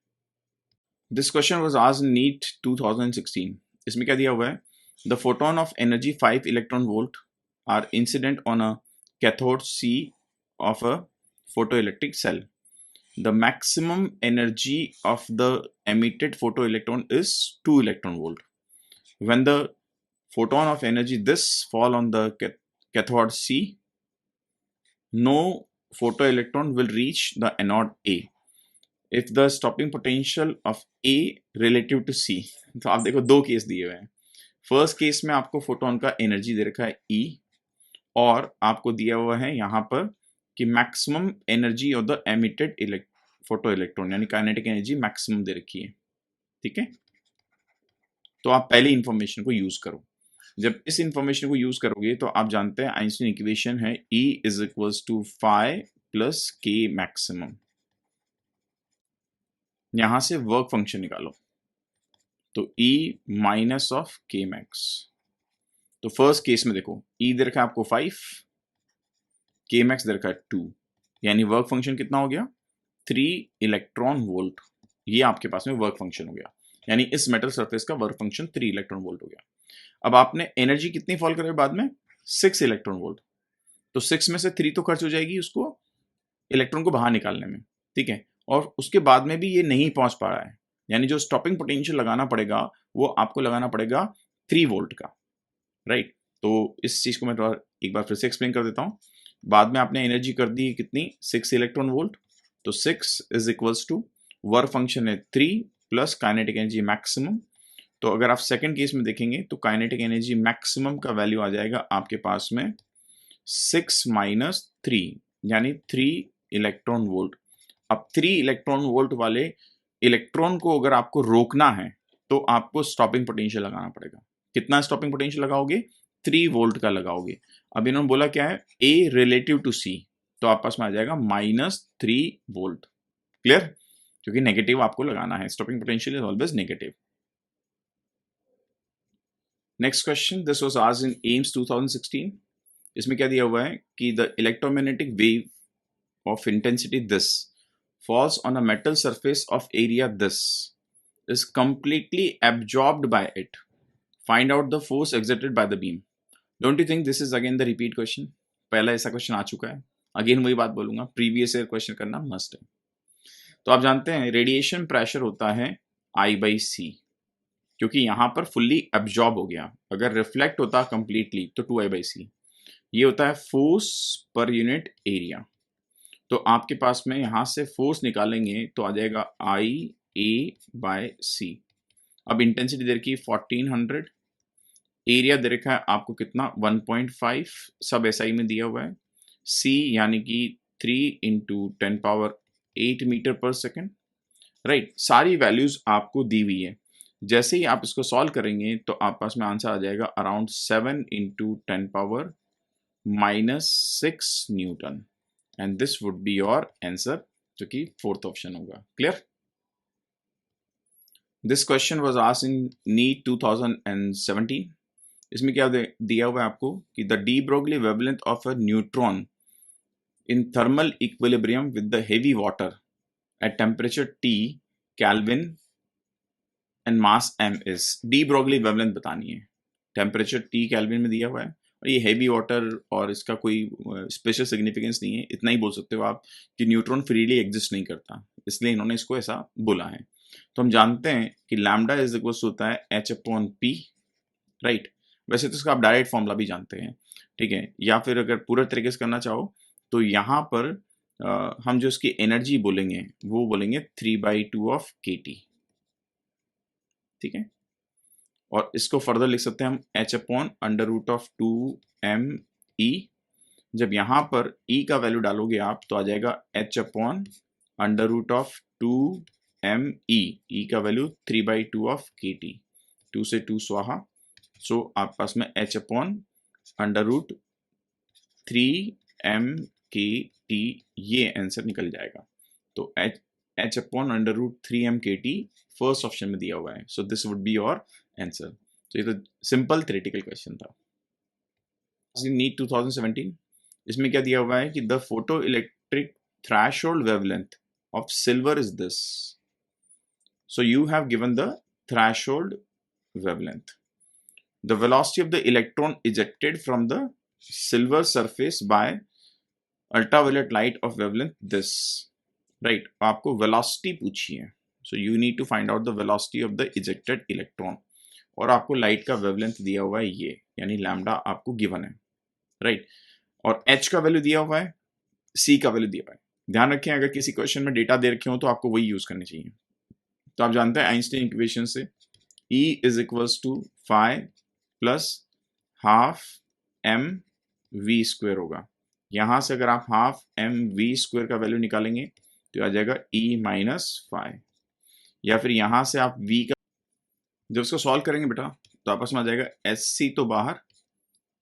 This question was asked in NEET 2016। इसमें क्या दिया हुआ है? The photon of energy 5 electron volt are incident on a cathode C of a photoelectric cell. The maximum energy of the emitted photoelectron is 2 electron volt. When the photon of energy this fall on the cathode C, no photoelectron will reach the anode A. If the stopping potential of A relative to C, तो आप देखो दो case दिए हुए हैं। First case में आपको photon का एनर्जी दे रखा है E, और आपको दिया हुआ है यहाँ पर कि maximum energy of the emitted photo electron, यानी काइनेटिक एनर्जी मैक्सिमम दे रखी है, ठीक है। तो आप पहले इंफॉर्मेशन को यूज करो। जब इस इंफॉर्मेशन को यूज करोगे तो आप जानते हैं आइंस्टीन इक्वेशन है E is equals to phi plus K maximum. यहां से वर्क फंक्शन निकालो, तो E minus of K max. तो फर्स्ट केस में देखो E दे रखा है आपको 5, के मैक्स दे रखा है 2, यानी वर्क फंक्शन कितना हो गया? 3 इलेक्ट्रॉन वोल्ट। ये आपके पास में वर्क फंक्शन हो गया, यानी इस मेटल सरफेस का वर्क फंक्शन 3 इलेक्ट्रॉन वोल्ट हो गया। अब आपने एनर्जी कितनी फॉल करे बाद में? 6 इलेक्ट्रॉन वोल्ट। तो 6 में से 3 तो खर्च हो जाएगी उसको इलेक्ट्रॉन को बाहर निकालने में, ठीक है। और उसके बाद में भी ये नहीं पहुंच पा रहा है, यानी जो स्टॉपिंग पोटेंशियल लगाना पड़ेगा वो आपको लगाना पड़ेगा 3 वोल्ट का, राइट। तो इस चीज को मैं थोड़ा एक बार फिर से एक्सप्लेन कर देता हूं। बाद में आपने एनर्जी कर दी कितनी? 6 इलेक्ट्रॉन वोल्ट। तो 6 is equals to work function है 3 प्लस काइनेटिक एनर्जी मैक्सिमम। तो अगर आप सेकंड केस में देखेंगे तो काइनेटिक एनर्जी मैक्सिमम का वैल्यू आ जाएगा आपके पास में 6 माइनस 3, यानी 3 इलेक्ट्रॉन वोल्ट। अब 3 इलेक्ट्रॉन वोल्ट वाले इलेक्ट्रॉन को अगर आपको रोकना है तो आपको स्टॉपिंग पोटेंशियल लगाना पड़ेगा। कितना स्टॉपिंग पोटेंशियल लगाओगे? 3 वोल्ट का लगाओगे। अब इन्होंने बोला क्या है? A रिलेटिव टू C, तो आप पास में आ जाएगा -3 वोल्ट। क्लियर? क्योंकि नेगेटिव आपको लगाना है, stopping potential is always negative. Next question, this was asked in AIIMS 2016। इसमें क्या दिया हुआ है कि the electromagnetic wave of intensity this falls on a metal surface of area this is completely absorbed by it. Find out the force exerted by the beam. Don't you think this is again the repeat question? पहला ऐसा question आ चुका है, again वही बात बोलूंगा, previous year question करना must है। तो आप जानते हैं रेडिएशन प्रेशर होता है I/C, क्योंकि यहां पर फुल्ली एब्जॉर्ब हो गया। अगर रिफ्लेक्ट होता कंप्लीटली तो 2I/C। ये होता है फोर्स पर यूनिट एरिया। तो आपके पास में यहां से फोर्स निकालेंगे तो आ जाएगा IA/C। अब इंटेंसिटी दे रखी 1400, एरिया दे रखा है आपको कितना? 1.5, सब SI में दिया हुआ है। C यानी कि 3 इंटू 10⁻8 मीटर पर सेकेंड, राइट। सारी वैल्यूज आपको दी हुई है। जैसे ही आप इसको सॉल्व करेंगे तो आप पास में आंसर आ जाएगा around 7 into 10⁻⁻6 newton, and this would be your answer, जो कि फोर्थ ऑप्शन होगा। Clear? This question was asked in NEET 2017। इसमें क्या दिया हुआ है आपको कि the de Broglie wavelength of a neutron in thermal equilibrium with the heavy water at temperature T kelvin and mass m is. De Broglie wavelength बतानी है, temperature T kelvin में दिया हुआ है, और ये हेवी वाटर, और इसका कोई स्पेशल सिग्निफिकेंस नहीं है। इतना ही बोल सकते हो आप कि न्यूट्रॉन फ्रीली एग्जिस्ट नहीं करता, इसलिए इन्होंने इसको ऐसा बोला है। तो हम जानते हैं कि लैम्डा इज इक्वल होता है H/P, राइट। वैसे तो इसका आप डायरेक्ट फॉर्मूला भी जानते हैं, ठीक है। या फिर अगर पूरा तरीके से करना चाहो तो यहाँ पर हम जो इसकी एनर्जी बोलेंगे वो बोलेंगे 3/2 ऑफ KT, ठीक है। और इसको फर्दर लिख सकते हैं हम H/√2m ई, जब यहाँ पर ई का वैल्यू डालोगे आप तो आ जाएगा h upon under root of 2m E का वैल्यू 3/2 ऑफ के टी, 2 से 2 स्वाहा, सो आप पास में H upon under root 3m/kt, ये आंसर निकल जाएगा। तो h upon under root 3m/kt first option में दिया हुआ है, so this would be your answer. तो ये तो सिंपल थ्योरेटिकल क्वेश्चन था। नीट 2017, इसमें क्या दिया हुआ है कि the photoelectric threshold wavelength of silver is this, so you have given the threshold wavelength, the velocity of the electron ejected from the silver surface by ultraviolet light of wavelength this, right? आपको velocity पूछी है, so you need to find out the velocity of the ejected electron, और आपको light का wavelength दिया हुआ है ये, यानी लैम्डा आपको गिवन है, राइट? और h का वैल्यू दिया हुआ है, c का वैल्यू दिया हुआ है। ध्यान रखें अगर किसी क्वेश्चन में डेटा दे रखे हो तो आपको वही यूज करने चाहिए। तो आप जानते हैं आइंस्टीन इक्वेशन से E is equals to phi plus half m v square होगा। यहां से अगर आप हाफ एम वी स्क्वायर का वैल्यू निकालेंगे तो आ जाएगा E माइनस फाई, या फिर यहां से आप V का जब उसको सॉल्व करेंगे बेटा तो आपस में आ जाएगा एस सी तो बाहर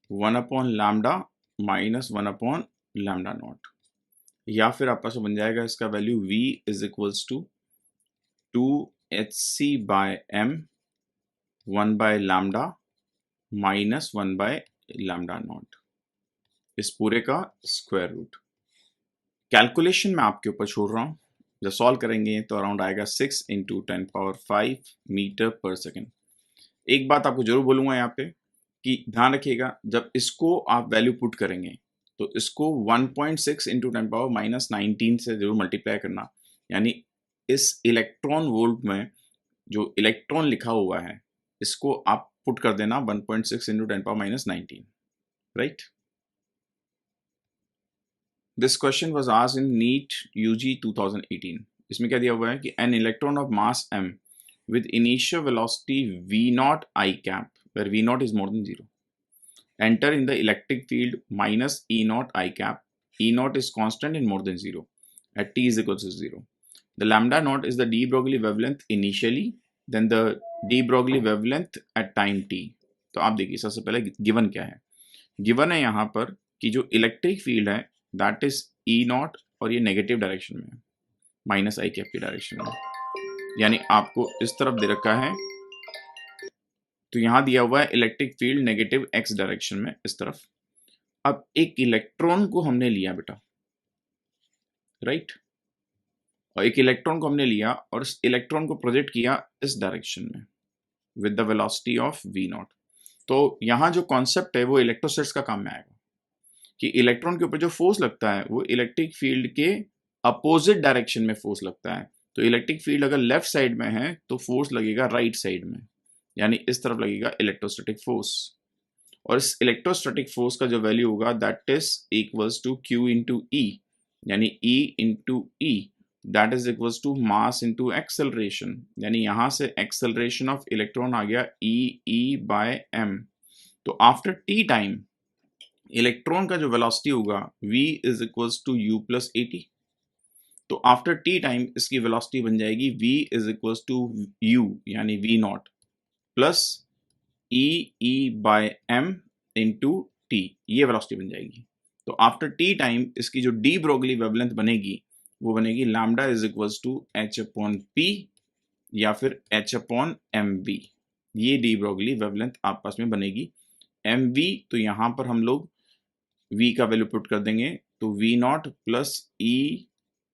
1/λ माइनस 1/λ0, या फिर आपस में बन जाएगा इसका value V is equals to 2hc/m 1/λ minus 1/λ0, इस पूरे का स्क्वायर रूट। कैलकुलेशन मैं आपके ऊपर छोड़ रहा हूँ, जब सॉल्व करेंगे तो अराउंड आएगा 6 × 10⁵ मीटर पर सेकेंड। एक बात आपको जरूर बोलूँगा यहाँ पे कि ध्यान रखिएगा, जब इसको आप वैल्यू पुट करेंगे तो इसको 1.6 × 10⁻19 से जरूर मल्टीप्लाई करना, यानी इस इलेक्ट्रॉन वोल्ट में जो इलेक्ट्रॉन लिखा हुआ है इसको आप पुट कर देना 1.6 × 10⁻19, right? This question was asked in NEET UG 2018। इसमें क्या दिया हुआ है कि an electron of mass m with initial velocity v naught I cap, where v naught is more than 0, enter in the electric field minus E naught I cap. E naught is constant and more than 0 at t is equals to 0. The lambda naught is the de Broglie wavelength initially, then the de Broglie wavelength at time t. तो आप देखिए सबसे पहले given क्या है। Given है यहाँ पर कि जो इलेक्ट्रिक फील्ड है दैट इज E नॉट, और ये नेगेटिव डायरेक्शन में है, माइनस आई कैप की डायरेक्शन में, यानी आपको इस तरफ दे रखा है, तो यहां दिया हुआ है electric field negative x direction में इस तरफ। अब एक इलेक्ट्रॉन को हमने लिया बेटा, राइट, और एक इलेक्ट्रॉन को हमने लिया और इस इलेक्ट्रॉन को प्रोजेक्ट किया इस डायरेक्शन में with the velocity of v not. तो यहां जो कॉन्सेप्ट है वो इलेक्ट्रोस्टैटिक्स का काम में आएगा कि इलेक्ट्रॉन के ऊपर जो फोर्स लगता है वो इलेक्ट्रिक फील्ड के अपोजिट डायरेक्शन में फोर्स लगता है। तो इलेक्ट्रिक फील्ड अगर लेफ्ट साइड में है तो फोर्स लगेगा राइट साइड में, यानी इस तरफ लगेगा इलेक्ट्रोस्टैटिक फोर्स, और इस इलेक्ट्रोस्टैटिक फोर्स का जो वैल्यू होगा that is equals to Q into e, यानी E into e that is equals to mass into acceleration, यानी यहां से एक्सेलरेशन ऑफ इलेक्ट्रॉन आ गया E/m। तो आफ्टर टी टाइम इलेक्ट्रॉन का जो वेलोसिटी होगा v is equals to u plus a t. तो आफ्टर टी टाइम इसकी वेलोसिटी बन जाएगी v is equals to u, यानी v naught plus E/m into t, ये वेलोसिटी बन जाएगी। तो आफ्टर टी टाइम इसकी जो डी ब्रोगली वेवलेंथ बनेगी वो बनेगी lambda is equals to h/p या फिर h/mv, ये डी ब्रोगली वेवलेंथ आपस में बनेगी। mv तो यहां पर हम लोग v का वैल्यू पुट कर देंगे, तो v naught plus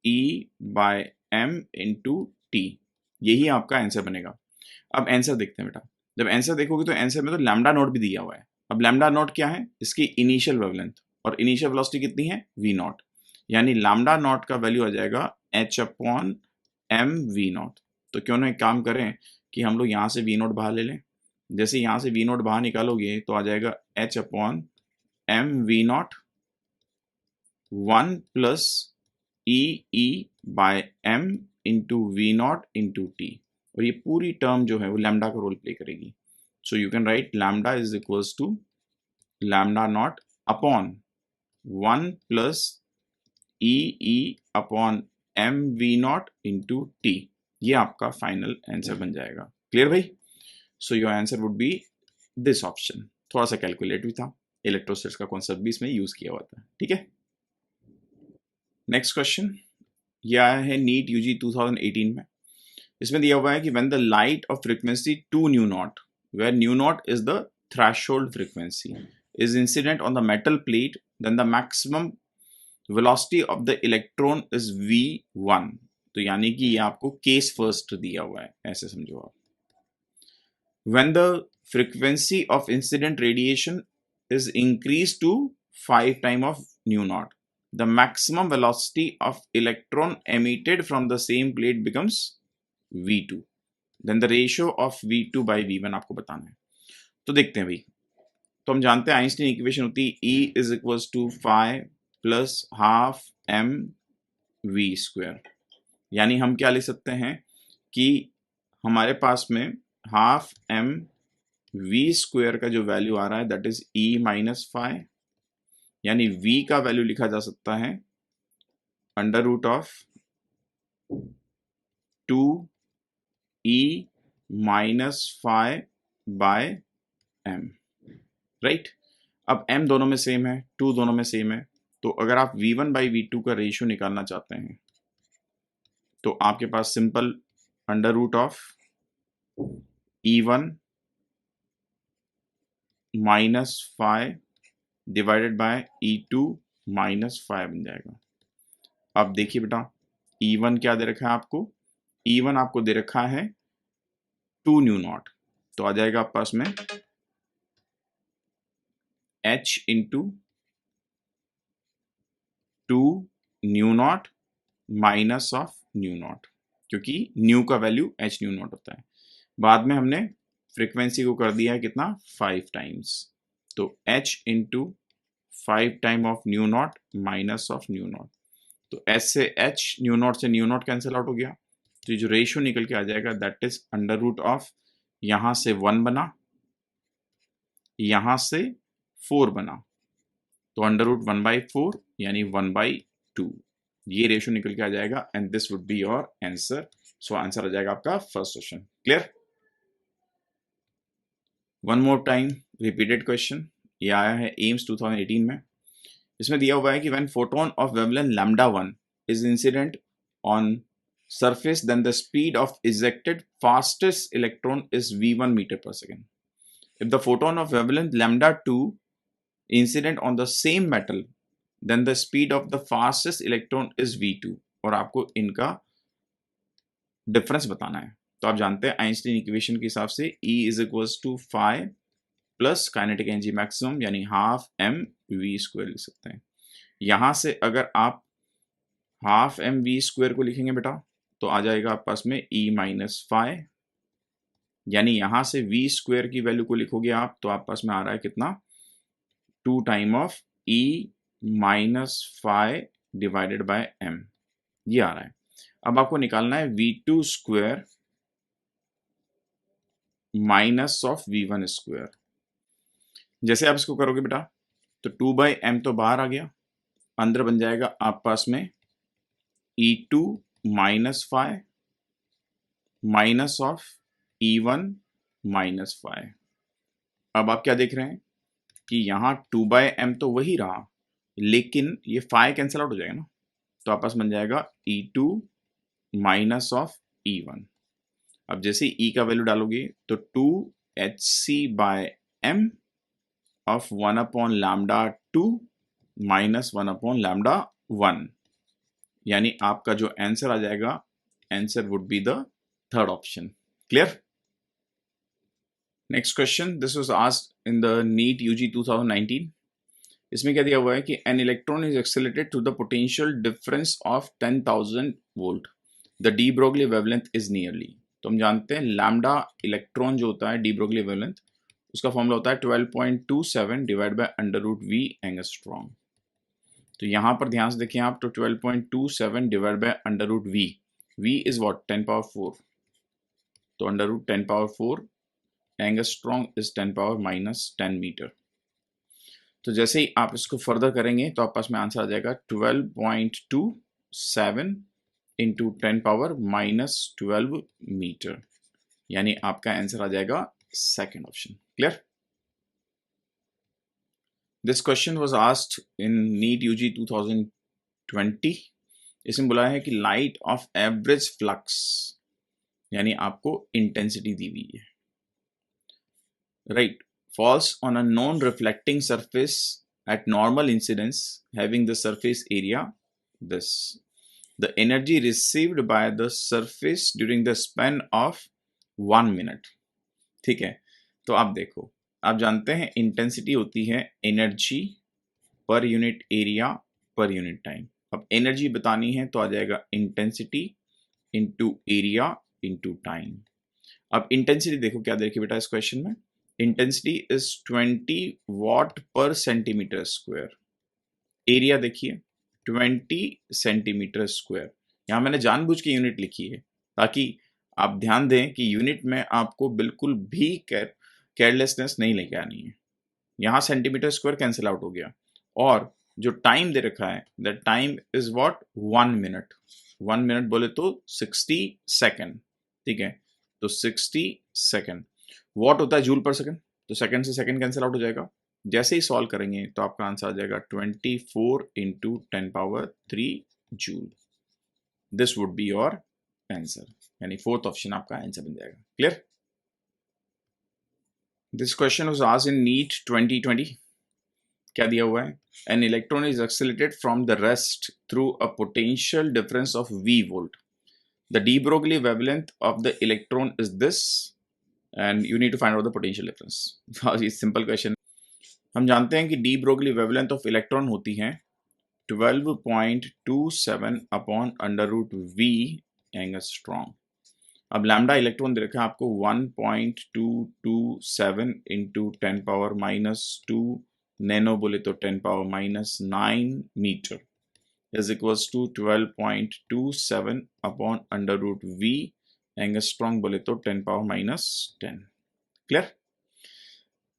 E/m into T, यही आपका आंसर बनेगा। अब आंसर देखते हैं बेटा, जब आंसर देखोगे तो आंसर में तो लैम्डा नॉट भी दिया हुआ है। अब लैम्डा नॉट क्या है? इसकी इनिशियल वेवलेंथ, और इनिशियल वेलोसिटी कितनी है? v नॉट, यानी लैम्डा नॉट का वैल्यू आ जाएगा h/m v नॉट। तो क्यों ना एक काम करें कि हम लोग यहाँ से v नॉट बाहर ले लें। जैसे यहाँ से v नॉट बाहर निकालोगे तो आ जाएगा h/m v not 1 plus E/m into v not into T, और ये पूरी टर्म जो है वो लैम्डा का रोल प्ले करेगी। So you can write lambda is equals to lambda naught upon 1 plus e E upon m v naught into t, ये आपका फाइनल आंसर बन जाएगा। क्लियर भाई? So your answer would be this option. थोड़ा सा calculative था, electrostatics का concept भी इसमें यूज किया हुआ था। ठीक है, नेक्स्ट क्वेश्चन ये आया है नीट यूजी 2018 में। इसमें दिया हुआ है कि when the light of frequency 2 nu naught, where nu naught is the threshold frequency, is incident on the metal plate, then the maximum velocity of the electron is v1। तो यानी कि ये आपको केस फर्स्ट दिया हुआ है, ऐसे समझो आप। When the frequency of incident radiation is increased to 5 times of nu naught, the maximum velocity of electron emitted from the same plate becomes v2. Then the ratio of v2 by v1 आपको बताना है। तो देखते हैं भाई, तो हम जानते हैं आइंस्टीन इक्वेशन होती है E is equals to 5 plus half m v square. यानी हम क्या लिख सकते हैं कि हमारे पास में हाफ m v स्क्वायर का जो वैल्यू आ रहा है दैट इज E माइनस 5, यानी v का वैल्यू लिखा जा सकता है under root of 2 E minus 5 by m, right. अब m दोनों में सेम है, 2 दोनों में सेम है, तो अगर आप v1 बाई v2 का रेशियो निकालना चाहते हैं तो आपके पास simple under root of E1 minus 5 divided by E2 minus 5 बन जाएगा। अब देखिए बेटा, E1 क्या दे रखा है आपको? E1 आपको दे रखा है 2 न्यू नॉट, तो आ जाएगा आप पास में H into 2 nu not minus of new not, क्योंकि न्यू का वैल्यू H न्यू नॉट होता है। बाद में हमने फ्रीक्वेंसी को कर दिया है कितना? 5 टाइम्स, तो H into 5 time of new not minus of new not, तो S से H, न्यू नॉट से न्यू नॉट कैंसिल आउट हो गया, तो ये जो रेशियो निकल के आ जाएगा that is under root of, यहां से 1 बना, यहां से 4 बना, तो अंडर रूट 1/4 यानी 1/2, ये रेशियो निकल के आ जाएगा and this would be your answer. So answer आ जाएगा आपका first question. Clear? One more time repeated question, ये आया है एम्स 2018 में। इसमें दिया हुआ है कि when photon of wavelength lambda 1 is incident on surface, then the speed of ejected fastest electron is v1 meter per second. If the photon of wavelength lambda 2 incident on the same metal, then the speed of the fastest electron is v2, और आपको इनका difference बताना है। तो आप जानते हैं Einstein equation के हिसाब से E is equals to 5 plus kinetic energy maximum यानी हाफ m v स्क्वायर लिख सकते हैं। यहां से अगर आप हाफ m v स्क्वायर को लिखेंगे बेटा तो आ जाएगा आप पास में E माइनस 5, यानी यहां से v स्क्वायर की वैल्यू को लिखोगे आप तो आप पास में आ रहा है कितना? 2 time of E minus 5 divided bye m, ये आ रहा है। अब आपको निकालना है v2 square minus of v1 square. जैसे आप इसको करोगे बेटा तो 2/m तो बाहर आ गया, अंदर बन जाएगा आप पास में E2 minus 5 minus of E1 minus 5। अब आप क्या देख रहे हैं कि यहाँ 2/m तो वही रहा, लेकिन ये 5 कैंसिल आउट हो जाएगा ना, तो आप पास बन जाएगा E2 माइनस ऑफ E1। अब जैसे E का वैल्यू डालोगे तो 2hc/m ऑफ 1/λ2 माइनस 1/λ1, यानी आपका जो आंसर आ जाएगा, answer would be the third option. Clear? Next question, this was asked in the NEET UG 2019। इसमें क्या दिया हुआ है कि an electron is accelerated to the potential difference of 10,000 volt, the de Broglie wavelength is nearly. तो हम जानते हैं लैम्डा इलेक्ट्रॉन जो होता है डी ब्रोगली वेवलेंथ, उसका फॉर्मूला होता है 12.27 divide by under root V angstrom. तो यहां पर ध्यान से देखें आप, तो 12.27 divide by under root V is what? 10 power 4, तो under root 10 power 4 angstrom is 10 power minus 10 metre. तो जैसे ही आप इसको फर्दर करेंगे तो आपके पास में आंसर आ जाएगा 12.27 इंटू 10⁻⁻12 मीटर, यानी आपका आंसर आ जाएगा second option. Clear? This question was asked in NEET UG 2020। इसमें बोला है कि लाइट ऑफ एवरेज फ्लक्स, यानी आपको इंटेंसिटी दी हुई है, right, falls on a non-reflecting surface at normal incidence having the surface area this. The energy received by the surface during the span of 1 minute। ठीक है, तो आप देखो, आप जानते हैं इंटेंसिटी होती है energy per unit area per unit time. अब एनर्जी बतानी है तो आ जाएगा intensity into area into time. अब इंटेंसिटी देखो क्या दे रखी बेटा इस क्वेश्चन में, इंटेंसिटी इज 20 वॉट पर सेंटीमीटर स्क्वायर। एरिया देखिए 20 सेंटीमीटर स्क्वायर। यहां मैंने जानबूझ के यूनिट लिखी है ताकि आप ध्यान दें कि यूनिट में आपको बिल्कुल भी केयरलेसनेस नहीं लेके आनी है। यहां सेंटीमीटर स्क्वायर कैंसिल आउट हो गया, और जो टाइम दे रखा है that time is what 1 minute. 1 minute बोले तो 60 सेकेंड। ठीक है, तो 60 सेकेंड। वॉट होता है जूल पर सेकेंड, तो सेकेंड से सेकेंड कैंसिल आउट हो जाएगा। जैसे ही सॉल्व करेंगे तो आपका आंसर आ जाएगा 24 into 10⁻³ joule. This would be your answer, यानी फोर्थ ऑप्शन आपका आंसर बन जाएगा। Clear? This question was asked in NEET 2020। क्या दिया हुआ है, an electron is accelerated from the rest through a potential difference of v volt. The de Broglie wavelength of the electron is this and you need to find out the potential difference. ये simple question. हम जानते हैं कि D Broglie wavelength of electron होती है 12.27 upon √v angstrom. अब lambda electron दे रखा है आपको 1.227 इंटू 10⁻⁻2 नैनो बोले तो 10⁻⁹ metre is equals to 12.27 upon √v angstrom बोले तो 10⁻⁻10। क्लियर?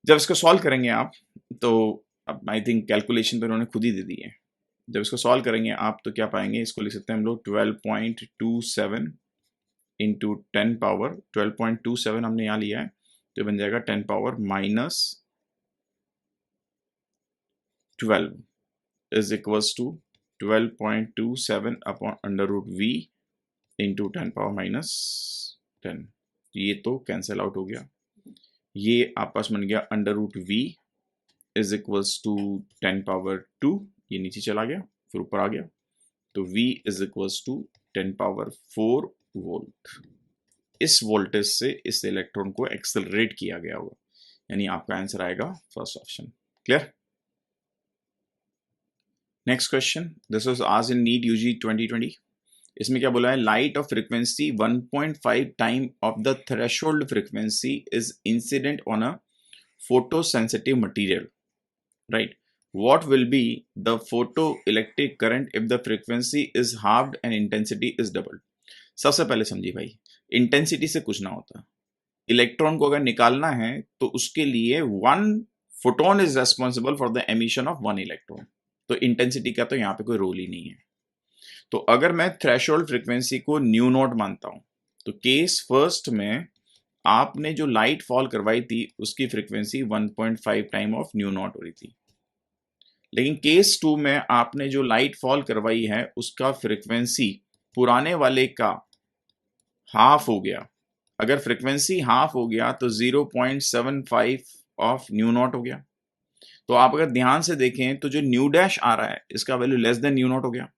जब इसको सॉल्व करेंगे आप तो अब आई थिंक कैलकुलेशन तो इन्होंने खुद ही दे दी है। जब इसको सॉल्व करेंगे आप तो क्या पाएंगे, इसको लिख सकते हैं हम लोग 12.27 इंटू 12.27 हमने यहाँ लिया है तो बन जाएगा 10⁻⁻12 is equals to 12.27 upon √v into 10⁻⁻10। ये तो कैंसिल आउट हो गया, ये आपस बन गया √v इज इक्वल्स टू 10⁻2, ये नीचे चला गया फिर ऊपर आ गया, तो v is equals to 10⁻4 volt. इस वोल्टेज से इस इलेक्ट्रॉन को एक्सेलरेट किया गया होगा, यानी आपका आंसर आएगा first option. Clear? Next question, this was asked in NEET UG 2020। इसमें क्या बोला है, light of frequency 1.5 time of the threshold frequency is incident on a photosensitive material, right, what will be the photoelectric current if the frequency is halved and intensity is doubled। सबसे पहले समझिए भाई, intensity से कुछ ना होता, electron को अगर निकालना है तो उसके लिए 1 photon is responsible for the emission of 1 electron, तो इंटेंसिटी का तो यहाँ पे कोई रोल ही नहीं है। तो अगर मैं थ्रेशोल्ड फ्रीक्वेंसी को न्यू नॉट मानता हूं तो केस फर्स्ट में आपने जो लाइट फॉल करवाई थी उसकी frequency 1.5 time of new not हो रही थी, लेकिन केस 2 में आपने जो लाइट फॉल करवाई है उसका फ्रीक्वेंसी पुराने वाले का हाफ हो गया। अगर फ्रीक्वेंसी हाफ हो गया तो 0.75 ऑफ न्यू नॉट हो गया। तो आप अगर ध्यान से देखें तो जो न्यू डैश आ रहा है इसका value less than new not हो गया।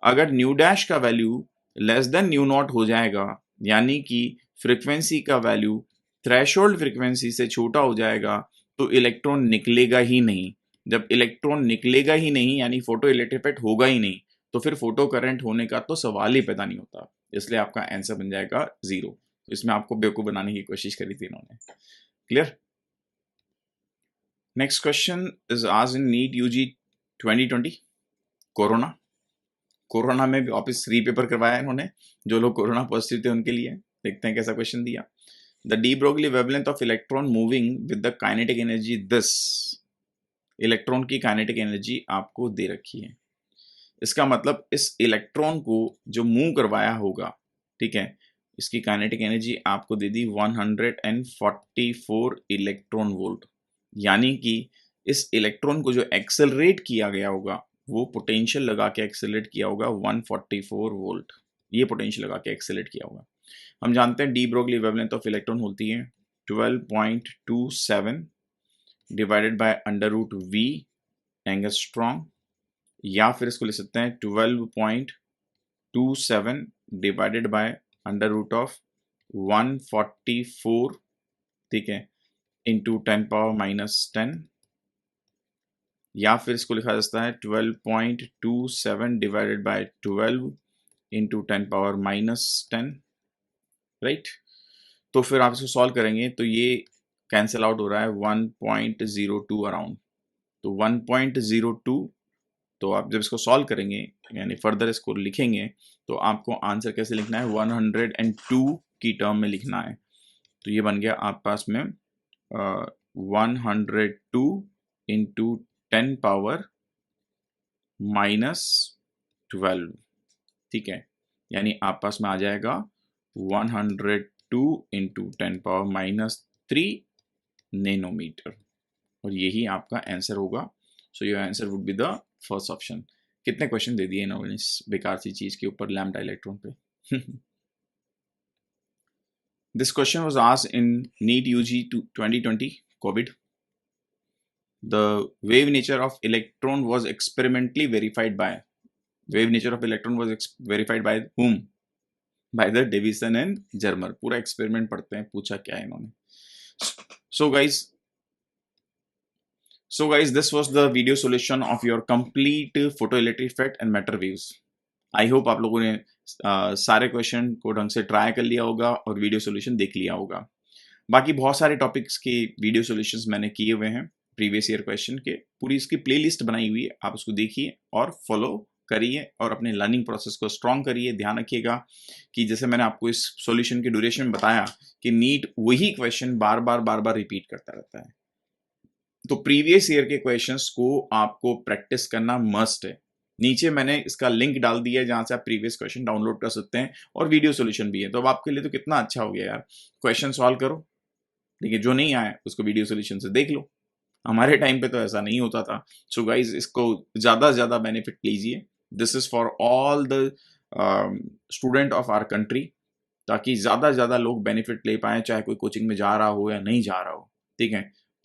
अगर न्यू डैश का value less than new not हो जाएगा, यानी कि फ्रीक्वेंसी का वैल्यू थ्रेशोल्ड फ्रीक्वेंसी से छोटा हो जाएगा, तो इलेक्ट्रॉन निकलेगा ही नहीं। जब इलेक्ट्रॉन निकलेगा ही नहीं यानी फोटो इलेक्ट्रिक इफेक्ट होगा ही नहीं, तो फिर फोटो करंट होने का तो सवाल ही पैदा नहीं होता, इसलिए आपका आंसर बन जाएगा 0। इसमें आपको बेवकूफ बनाने की कोशिश करी थी इन्होंने। Clear? Next question is asked in NEET UG 2020। Corona में भी वापस रीपेपर करवाया इन्होंने, जो लोग कोरोना पॉजिटिव थे उनके लिए। देखते हैं कैसा क्वेश्चन दिया। The de Broglie wavelength of electron moving with the kinetic energy this electron की काइनेटिक एनर्जी आपको दे रखी है। इसका मतलब इस इलेक्ट्रॉन को जो मूव करवाया होगा, ठीक है, इसकी काइनेटिक एनर्जी आपको दे दी 144 इलेक्ट्रॉन वोल्ट। यानी कि इस इलेक्ट्रॉन को जो एक्सेलरेट किया गया होगा वो पोटेंशियल लगा के एक्सेलरेट किया होगा 144 वोल्ट। ये पोटेंशियल लगा के एक्सेलरेट किया होगा। हम जानते हैं de Broglie wavelength of electron होती है 12.27 divided by under root V angstrom, या फिर इसको लिख सकते हैं 12.27 divided by under root of 144, ठीक है, इंटू 10⁻⁻10, या फिर इसको लिखा जा सकता है 12.27 डिवाइडेड बाय 12 इंटू 10⁻⁻10, राइट। तो फिर आप इसको सॉल्व करेंगे तो ये कैंसिल आउट हो रहा है 1.02 अराउंड। तो 1.02, तो आप जब इसको सॉल्व करेंगे यानी फर्दर इसको लिखेंगे तो आपको आंसर कैसे लिखना है, 102 की टर्म में लिखना है। तो ये बन गया आप पास में 102 इंटू 10⁻⁻12, ठीक है, यानी आप पास में आ जाएगा 102 इंटू 10⁻⁻3 नैनोमीटर, और यही आपका आंसर होगा। So your answer would be the first option. कितने क्वेश्चन दे दिए इन्होंने इस बेकार सी चीज के ऊपर, लैम्डा इलेक्ट्रॉन पे। This question was asked in NEET UG 2020 COVID. The wave nature of electron was experimentally verified by, wave nature of electron was verified by whom? By the Davisson and Germer. पूरा experiment पढ़ते हैं, पूछा क्या है इन्होंने। So guys, this was the video solution of your complete photoelectric effect and matter waves. I hope आप लोगों ने सारे क्वेश्चन को ढंग से ट्राई कर लिया होगा और वीडियो सॉल्यूशन देख लिया होगा। बाकी बहुत सारे टॉपिक्स के वीडियो सॉल्यूशंस मैंने किए हुए हैं प्रीवियस ईयर क्वेश्चन के, पूरी इसकी प्लेलिस्ट बनाई हुई है, आप उसको देखिए और फॉलो करिए और अपने लर्निंग प्रोसेस को स्ट्रॉन्ग करिए। ध्यान रखिएगा कि जैसे मैंने आपको इस सॉल्यूशन के ड्यूरेशन में बताया कि नीट वही क्वेश्चन बार बार रिपीट करता रहता है, तो प्रीवियस ईयर के क्वेश्चंस को आपको प्रैक्टिस करना मस्ट है। नीचे मैंने इसका लिंक डाल दिया है जहां से आप प्रीवियस क्वेश्चन डाउनलोड कर सकते हैं और वीडियो सॉल्यूशन भी है। तो अब आपके लिए तो कितना अच्छा हो गया यार, क्वेश्चन सॉल्व करो, ठीक है, जो नहीं आए उसको वीडियो सॉल्यूशन से देख लो। हमारे टाइम पे तो ऐसा नहीं होता था। सो गाइज, इसको ज्यादा से ज्यादा बेनिफिट लीजिए। This is for all the student of our country, ताकि ज्यादा से ज्यादा लोग बेनिफिट ले पाए, चाहे कोई कोचिंग में जा रहा हो या नहीं जा रहा हो, ठीक है।